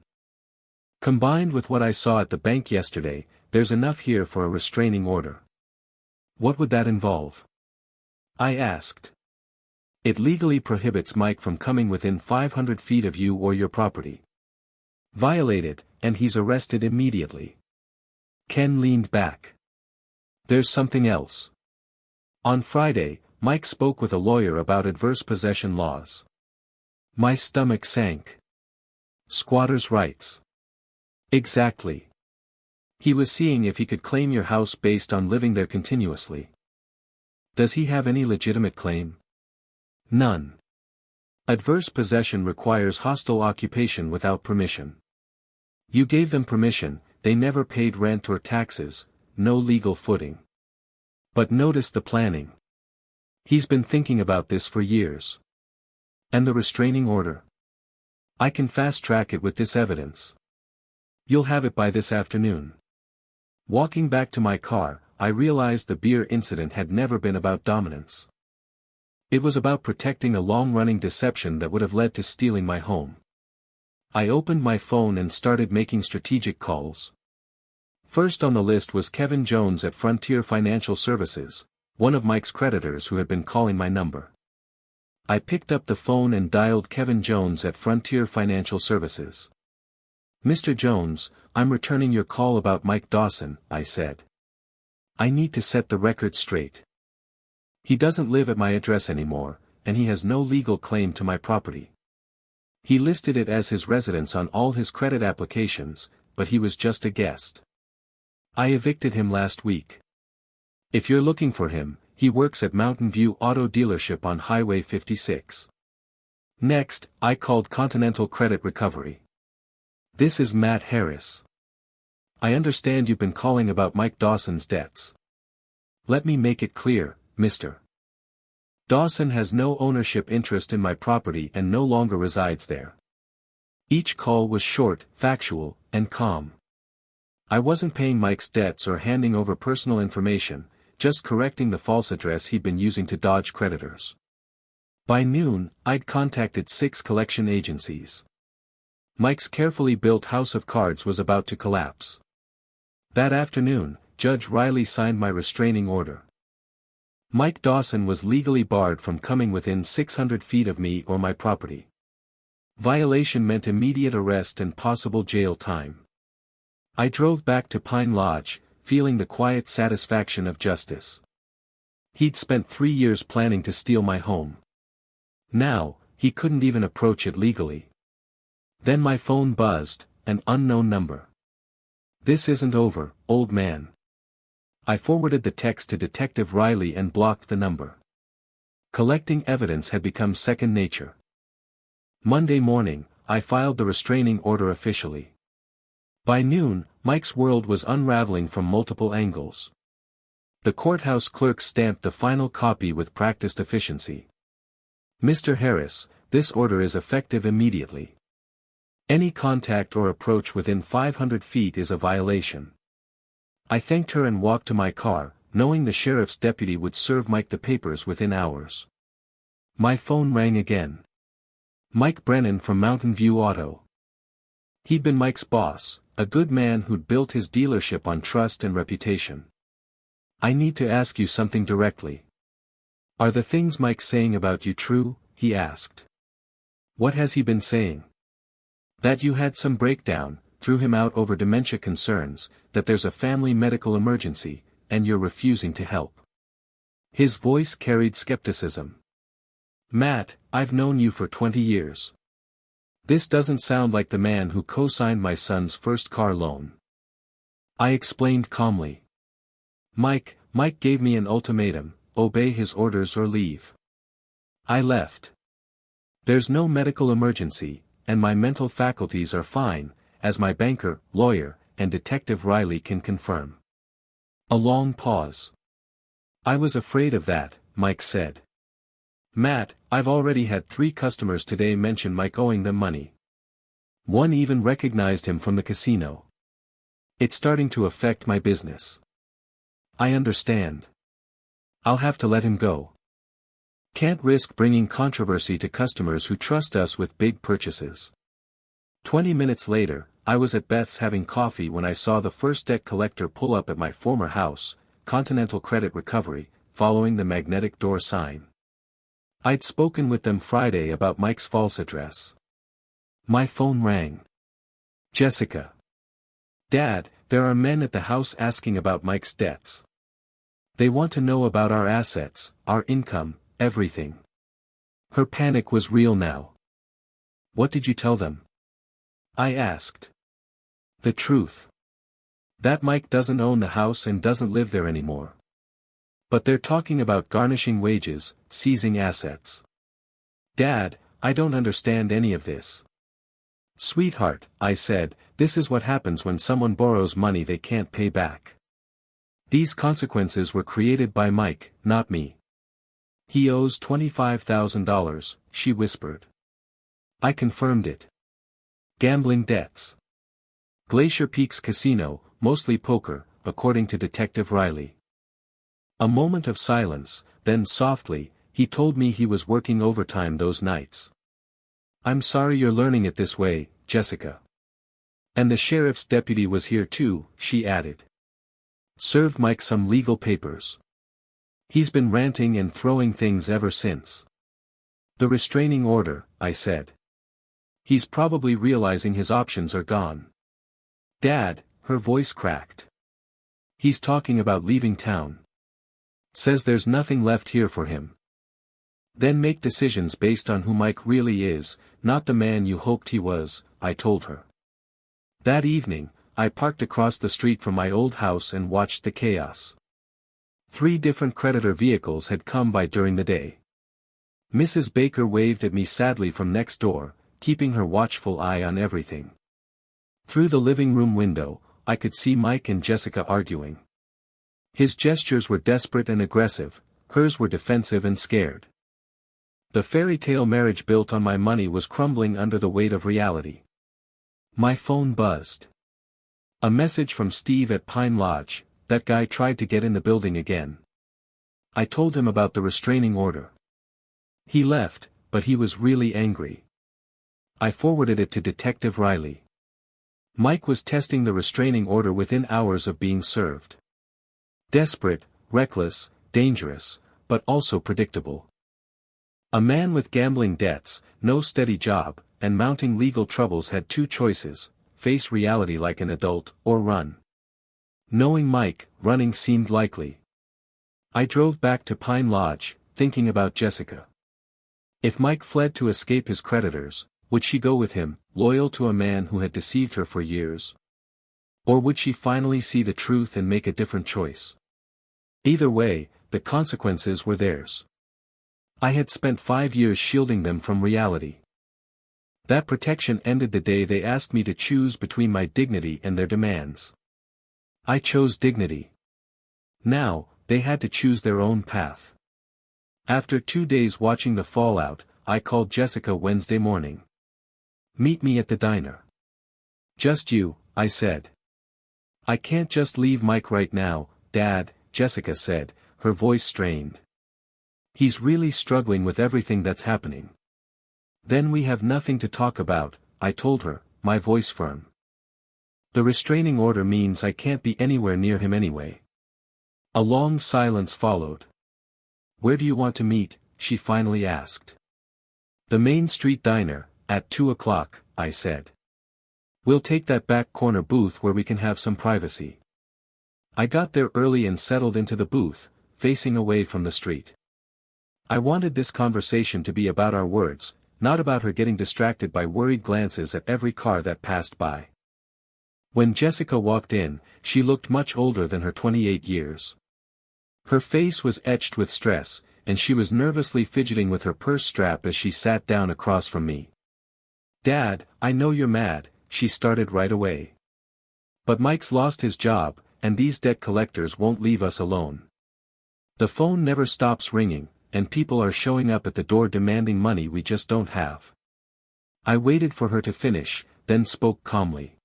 Combined with what I saw at the bank yesterday, there's enough here for a restraining order. What would that involve? I asked. It legally prohibits Mike from coming within 500 feet of you or your property. Violated, and he's arrested immediately. Ken leaned back. There's something else. On Friday, Mike spoke with a lawyer about adverse possession laws. My stomach sank. Squatters' rights. Exactly. He was seeing if he could claim your house based on living there continuously. Does he have any legitimate claim? None. Adverse possession requires hostile occupation without permission. You gave them permission, they never paid rent or taxes, no legal footing. But notice the planning. He's been thinking about this for years. And the restraining order? I can fast-track it with this evidence. You'll have it by this afternoon. Walking back to my car, I realized the beer incident had never been about dominance. It was about protecting a long-running deception that would have led to stealing my home. I opened my phone and started making strategic calls. First on the list was Kevin Jones at Frontier Financial Services, one of Mike's creditors who had been calling my number. I picked up the phone and dialed Kevin Jones at Frontier Financial Services. Mr. Jones, I'm returning your call about Mike Dawson, I said. I need to set the record straight. He doesn't live at my address anymore, and he has no legal claim to my property. He listed it as his residence on all his credit applications, but he was just a guest. I evicted him last week. If you're looking for him, he works at Mountain View Auto Dealership on Highway 56. Next, I called Continental Credit Recovery. This is Matt Harris. I understand you've been calling about Mike Dawson's debts. Let me make it clear, Mr. Dawson has no ownership interest in my property and no longer resides there. Each call was short, factual, and calm. I wasn't paying Mike's debts or handing over personal information, just correcting the false address he'd been using to dodge creditors. By noon, I'd contacted 6 collection agencies. Mike's carefully built house of cards was about to collapse. That afternoon, Judge Riley signed my restraining order. Mike Dawson was legally barred from coming within 600 feet of me or my property. Violation meant immediate arrest and possible jail time. I drove back to Pine Lodge, feeling the quiet satisfaction of justice. He'd spent 3 years planning to steal my home. Now, he couldn't even approach it legally. Then my phone buzzed, an unknown number. This isn't over, old man. I forwarded the text to Detective Riley and blocked the number. Collecting evidence had become second nature. Monday morning, I filed the restraining order officially. By noon, Mike's world was unraveling from multiple angles. The courthouse clerk stamped the final copy with practiced efficiency. Mr. Harris, this order is effective immediately. Any contact or approach within 500 feet is a violation. I thanked her and walked to my car, knowing the sheriff's deputy would serve Mike the papers within hours. My phone rang again. Mike Brennan from Mountain View Auto. He'd been Mike's boss, a good man who'd built his dealership on trust and reputation. I need to ask you something directly. Are the things Mike's saying about you true? He asked. What has he been saying? That you had some breakdown, threw him out over dementia concerns, that there's a family medical emergency, and you're refusing to help. His voice carried skepticism. Matt, I've known you for 20 years. This doesn't sound like the man who co-signed my son's first car loan. I explained calmly. Mike gave me an ultimatum, obey his orders or leave. I left. There's no medical emergency, and my mental faculties are fine, as my banker, lawyer, and Detective Riley can confirm. A long pause. I was afraid of that, Mike said. Matt, I've already had 3 customers today mention Mike owing them money. One even recognized him from the casino. It's starting to affect my business. I understand. I'll have to let him go. Can't risk bringing controversy to customers who trust us with big purchases. 20 minutes later, I was at Beth's having coffee when I saw the first debt collector pull up at my former house, Continental Credit Recovery, following the magnetic door sign. I'd spoken with them Friday about Mike's false address. My phone rang. Jessica. Dad, there are men at the house asking about Mike's debts. They want to know about our assets, our income, everything. Her panic was real now. What did you tell them? I asked. The truth. That Mike doesn't own the house and doesn't live there anymore. But they're talking about garnishing wages, seizing assets. Dad, I don't understand any of this. Sweetheart, I said, this is what happens when someone borrows money they can't pay back. These consequences were created by Mike, not me. He owes $25,000, she whispered. I confirmed it. Gambling debts. Glacier Peaks Casino, mostly poker, according to Detective Riley. A moment of silence, then softly, he told me he was working overtime those nights. I'm sorry you're learning it this way, Jessica. And the sheriff's deputy was here too, she added. Served Mike some legal papers. He's been ranting and throwing things ever since. The restraining order, I said. He's probably realizing his options are gone. Dad, her voice cracked. He's talking about leaving town. Says there's nothing left here for him. Then make decisions based on who Mike really is, not the man you hoped he was, I told her. That evening, I parked across the street from my old house and watched the chaos. 3 different creditor vehicles had come by during the day. Mrs. Baker waved at me sadly from next door, keeping her watchful eye on everything. Through the living room window, I could see Mike and Jessica arguing. His gestures were desperate and aggressive, hers were defensive and scared. The fairy tale marriage built on my money was crumbling under the weight of reality. My phone buzzed. A message from Steve at Pine Lodge. That guy tried to get in the building again. I told him about the restraining order. He left, but he was really angry. I forwarded it to Detective Riley. Mike was testing the restraining order within hours of being served. Desperate, reckless, dangerous, but also predictable. A man with gambling debts, no steady job, and mounting legal troubles had 2 choices: face reality like an adult, or run. Knowing Mike, running seemed likely. I drove back to Pine Lodge, thinking about Jessica. If Mike fled to escape his creditors, would she go with him, loyal to a man who had deceived her for years? Or would she finally see the truth and make a different choice? Either way, the consequences were theirs. I had spent 5 years shielding them from reality. That protection ended the day they asked me to choose between my dignity and their demands. I chose dignity. Now, they had to choose their own path. After 2 days watching the fallout, I called Jessica Wednesday morning. Meet me at the diner. Just you, I said. I can't just leave Mike right now, Dad, Jessica said, her voice strained. He's really struggling with everything that's happening. Then we have nothing to talk about, I told her, my voice firm. The restraining order means I can't be anywhere near him anyway. A long silence followed. Where do you want to meet? She finally asked. The Main Street Diner, at 2 o'clock, I said. We'll take that back corner booth where we can have some privacy. I got there early and settled into the booth, facing away from the street. I wanted this conversation to be about our words, not about her getting distracted by worried glances at every car that passed by. When Jessica walked in, she looked much older than her 28 years. Her face was etched with stress, and she was nervously fidgeting with her purse strap as she sat down across from me. Dad, I know you're mad, she started right away. But Mike's lost his job, and these debt collectors won't leave us alone. The phone never stops ringing, and people are showing up at the door demanding money we just don't have. I waited for her to finish, then spoke calmly.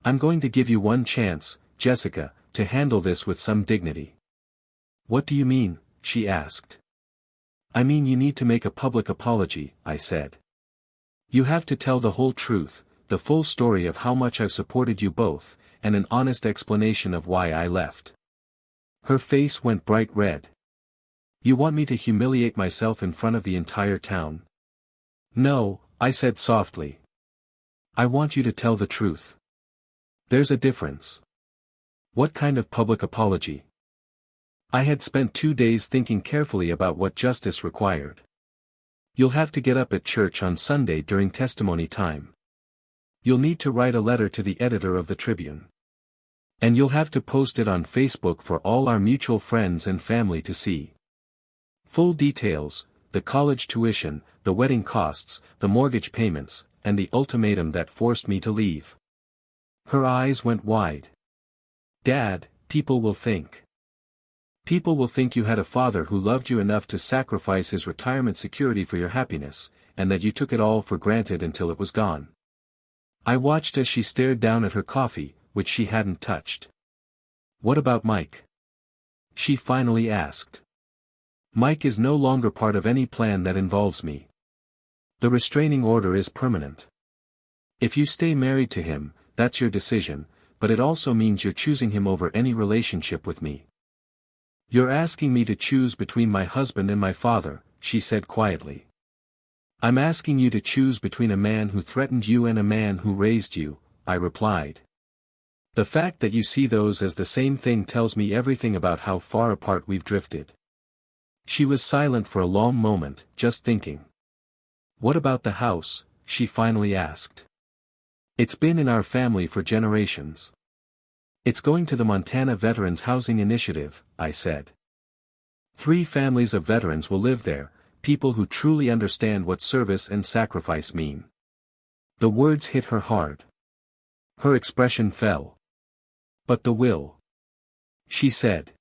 I'm going to give you one chance, Jessica, to handle this with some dignity. What do you mean? She asked. I mean you need to make a public apology, I said. You have to tell the whole truth, the full story of how much I've supported you both, and an honest explanation of why I left. Her face went bright red. You want me to humiliate myself in front of the entire town? No, I said softly. I want you to tell the truth. There's a difference. What kind of public apology? I had spent 2 days thinking carefully about what justice required. You'll have to get up at church on Sunday during testimony time. You'll need to write a letter to the editor of the Tribune. And you'll have to post it on Facebook for all our mutual friends and family to see. Full details, the college tuition, the wedding costs, the mortgage payments, and the ultimatum that forced me to leave. Her eyes went wide. Dad, people will think. People will think you had a father who loved you enough to sacrifice his retirement security for your happiness, and that you took it all for granted until it was gone. I watched as she stared down at her coffee, which she hadn't touched. What about Mike? She finally asked. Mike is no longer part of any plan that involves me. The restraining order is permanent. If you stay married to him, that's your decision, but it also means you're choosing him over any relationship with me. You're asking me to choose between my husband and my father, she said quietly. I'm asking you to choose between a man who threatened you and a man who raised you, I replied. The fact that you see those as the same thing tells me everything about how far apart we've drifted. She was silent for a long moment, just thinking. What about the house? She finally asked. It's been in our family for generations. It's going to the Montana Veterans Housing Initiative, I said. 3 families of veterans will live there, people who truly understand what service and sacrifice mean. The words hit her hard. Her expression fell. But the will? She said.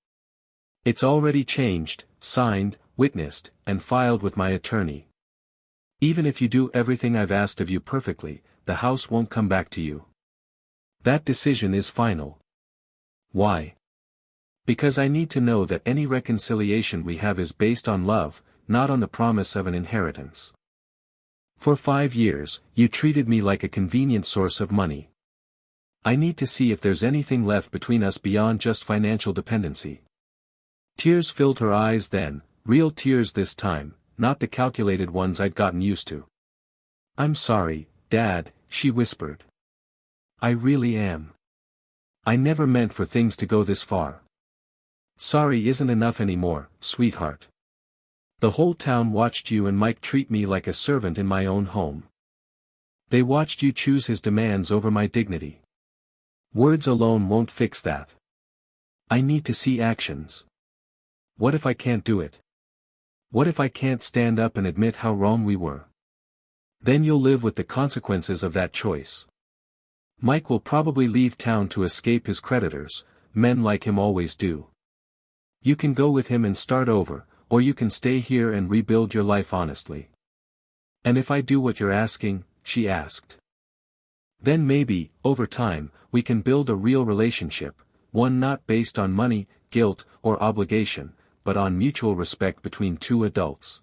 It's already changed, signed, witnessed, and filed with my attorney. Even if you do everything I've asked of you perfectly, the house won't come back to you. That decision is final. Why? Because I need to know that any reconciliation we have is based on love, not on the promise of an inheritance. For 5 years, you treated me like a convenient source of money. I need to see if there's anything left between us beyond just financial dependency. Tears filled her eyes then, real tears this time, not the calculated ones I'd gotten used to. I'm sorry, Dad, she whispered. I really am. I never meant for things to go this far. Sorry isn't enough anymore, sweetheart. The whole town watched you and Mike treat me like a servant in my own home. They watched you choose his demands over my dignity. Words alone won't fix that. I need to see actions. What if I can't do it? What if I can't stand up and admit how wrong we were? Then you'll live with the consequences of that choice. Mike will probably leave town to escape his creditors, men like him always do. You can go with him and start over, or you can stay here and rebuild your life honestly. And if I do what you're asking, she asked. Then maybe, over time, we can build a real relationship, one not based on money, guilt, or obligation, but on mutual respect between 2 adults.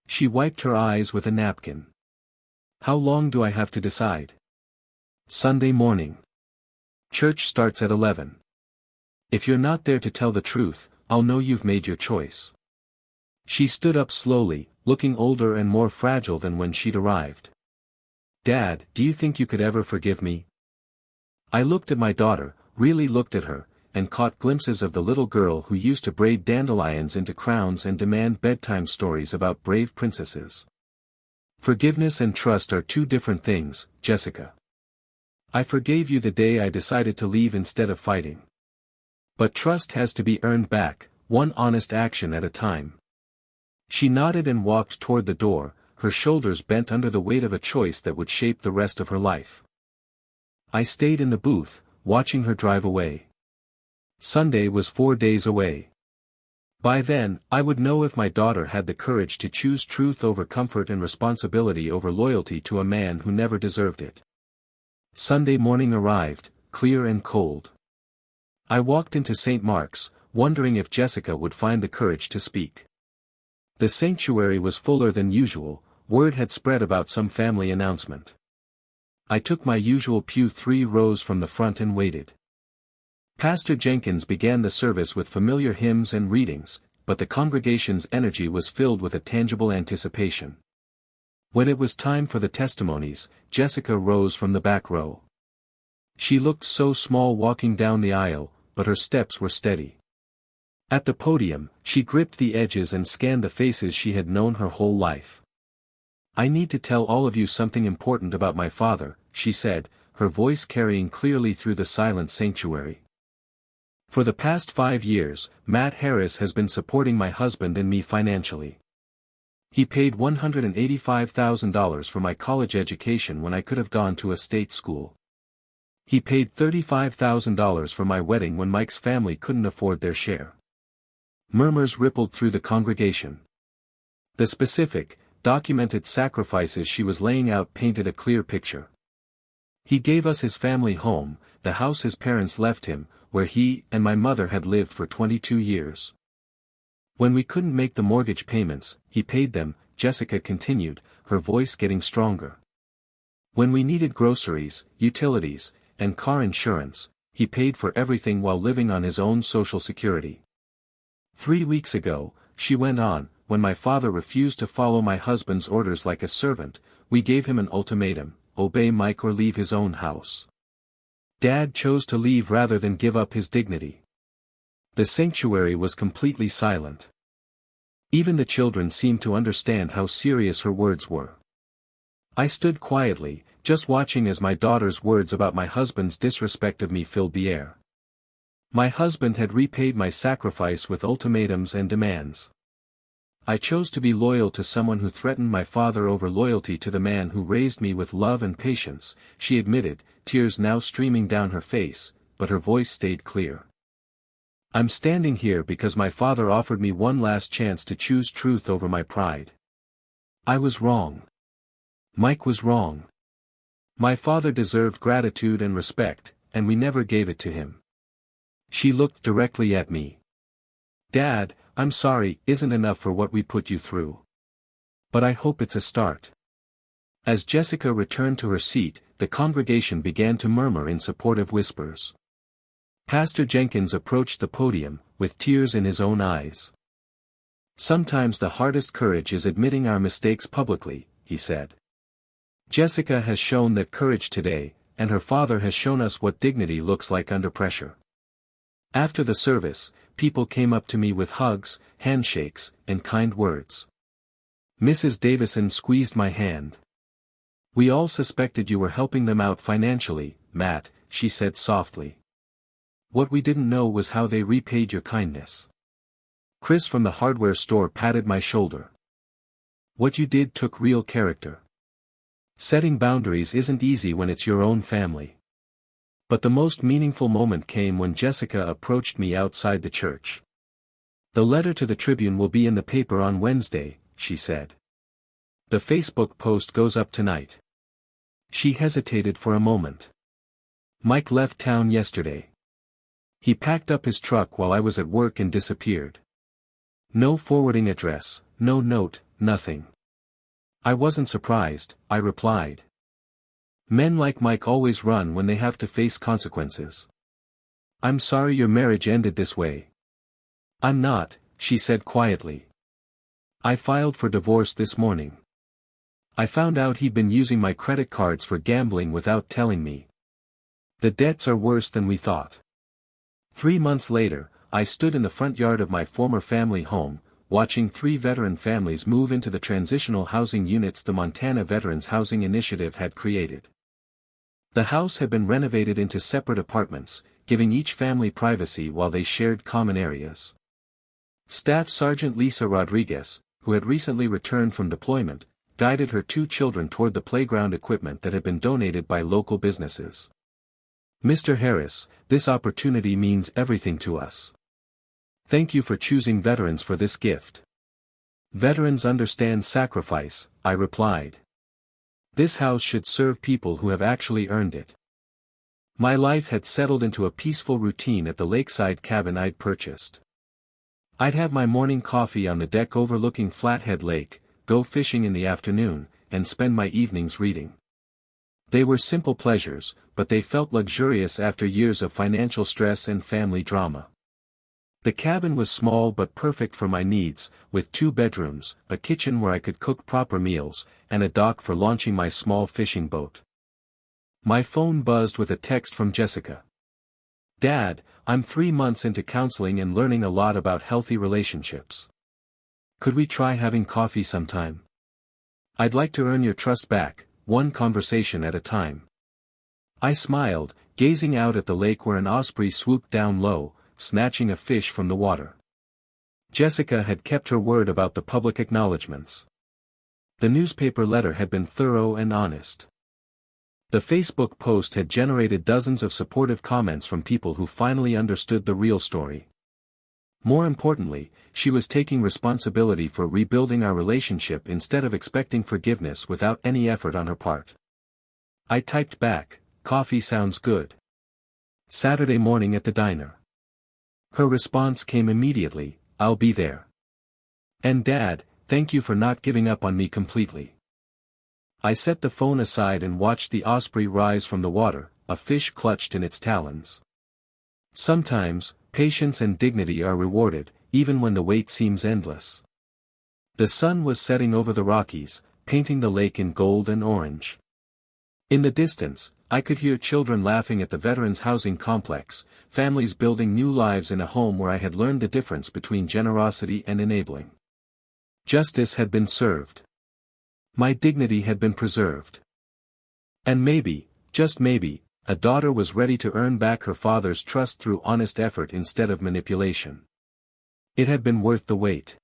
She wiped her eyes with a napkin. How long do I have to decide? Sunday morning. Church starts at 11. If you're not there to tell the truth, I'll know you've made your choice. She stood up slowly, looking older and more fragile than when she'd arrived. Dad, do you think you could ever forgive me? I looked at my daughter, really looked at her, and caught glimpses of the little girl who used to braid dandelions into crowns and demand bedtime stories about brave princesses. Forgiveness and trust are 2 different things, Jessica. I forgave you the day I decided to leave instead of fighting. But trust has to be earned back, one honest action at a time. She nodded and walked toward the door, her shoulders bent under the weight of a choice that would shape the rest of her life. I stayed in the booth, watching her drive away. Sunday was 4 days away. By then, I would know if my daughter had the courage to choose truth over comfort and responsibility over loyalty to a man who never deserved it. Sunday morning arrived, clear and cold. I walked into St. Mark's, wondering if Jessica would find the courage to speak. The sanctuary was fuller than usual, word had spread about some family announcement. I took my usual pew 3 rows from the front and waited. Pastor Jenkins began the service with familiar hymns and readings, but the congregation's energy was filled with a tangible anticipation. When it was time for the testimonies, Jessica rose from the back row. She looked so small walking down the aisle, but her steps were steady. At the podium, she gripped the edges and scanned the faces she had known her whole life. "I need to tell all of you something important about my father," she said, her voice carrying clearly through the silent sanctuary. "For the past 5 years, Matt Harris has been supporting my husband and me financially. He paid $185,000 for my college education when I could have gone to a state school. He paid $35,000 for my wedding when Mike's family couldn't afford their share." Murmurs rippled through the congregation. The specific, documented sacrifices she was laying out painted a clear picture. "He gave us his family home, the house his parents left him, where he and my mother had lived for 22 years. When we couldn't make the mortgage payments, he paid them," Jessica continued, her voice getting stronger. "When we needed groceries, utilities, and car insurance, he paid for everything while living on his own Social Security. 3 weeks ago," she went on, "when my father refused to follow my husband's orders like a servant, we gave him an ultimatum: obey Mike or leave his own house. Dad chose to leave rather than give up his dignity." The sanctuary was completely silent. Even the children seemed to understand how serious her words were. I stood quietly, just watching as my daughter's words about my husband's disrespect of me filled the air. My husband had repaid my sacrifice with ultimatums and demands. I chose to be loyal to someone who threatened my father over loyalty to the man who raised me with love and patience, she admitted, tears now streaming down her face, but her voice stayed clear. "I'm standing here because my father offered me one last chance to choose truth over my pride. I was wrong. Mike was wrong. My father deserved gratitude and respect, and we never gave it to him." She looked directly at me. "Dad, I'm sorry isn't enough for what we put you through. But I hope it's a start." As Jessica returned to her seat, the congregation began to murmur in supportive whispers. Pastor Jenkins approached the podium, with tears in his own eyes. "Sometimes the hardest courage is admitting our mistakes publicly," he said. "Jessica has shown that courage today, and her father has shown us what dignity looks like under pressure." After the service, people came up to me with hugs, handshakes, and kind words. Mrs. Davison squeezed my hand. "We all suspected you were helping them out financially, Matt," she said softly. "What we didn't know was how they repaid your kindness." Chris from the hardware store patted my shoulder. "What you did took real character. Setting boundaries isn't easy when it's your own family." But the most meaningful moment came when Jessica approached me outside the church. "The letter to the Tribune will be in the paper on Wednesday," she said. "The Facebook post goes up tonight." She hesitated for a moment. "Mike left town yesterday. He packed up his truck while I was at work and disappeared. No forwarding address, no note, nothing." "I wasn't surprised," I replied. "Men like Mike always run when they have to face consequences. I'm sorry your marriage ended this way." "I'm not," she said quietly. "I filed for divorce this morning. I found out he'd been using my credit cards for gambling without telling me. The debts are worse than we thought." 3 months later, I stood in the front yard of my former family home, watching 3 veteran families move into the transitional housing units the Montana Veterans Housing Initiative had created. The house had been renovated into separate apartments, giving each family privacy while they shared common areas. Staff Sergeant Lisa Rodriguez, who had recently returned from deployment, guided her 2 children toward the playground equipment that had been donated by local businesses. "Mr. Harris, this opportunity means everything to us. Thank you for choosing veterans for this gift." "Veterans understand sacrifice," I replied. "This house should serve people who have actually earned it." My life had settled into a peaceful routine at the lakeside cabin I'd purchased. I'd have my morning coffee on the deck overlooking Flathead Lake, go fishing in the afternoon, and spend my evenings reading. They were simple pleasures, but they felt luxurious after years of financial stress and family drama. The cabin was small but perfect for my needs, with 2 bedrooms, a kitchen where I could cook proper meals, and a dock for launching my small fishing boat. My phone buzzed with a text from Jessica. "Dad, I'm 3 months into counseling and learning a lot about healthy relationships. Could we try having coffee sometime? I'd like to earn your trust back, one conversation at a time." I smiled, gazing out at the lake where an osprey swooped down low, snatching a fish from the water. Jessica had kept her word about the public acknowledgments. The newspaper letter had been thorough and honest. The Facebook post had generated dozens of supportive comments from people who finally understood the real story. More importantly, she was taking responsibility for rebuilding our relationship instead of expecting forgiveness without any effort on her part. I typed back, "Coffee sounds good. Saturday morning at the diner." Her response came immediately, "I'll be there. And Dad, thank you for not giving up on me completely." I set the phone aside and watched the osprey rise from the water, a fish clutched in its talons. Sometimes, patience and dignity are rewarded, even when the wait seems endless. The sun was setting over the Rockies, painting the lake in gold and orange. In the distance, I could hear children laughing at the Veterans Housing Complex, families building new lives in a home where I had learned the difference between generosity and enabling. Justice had been served. My dignity had been preserved. And maybe, just maybe, a daughter was ready to earn back her father's trust through honest effort instead of manipulation. It had been worth the wait.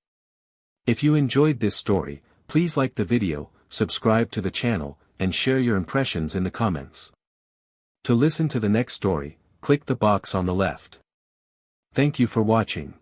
If you enjoyed this story, please like the video, subscribe to the channel, and share your impressions in the comments. To listen to the next story, click the box on the left. Thank you for watching.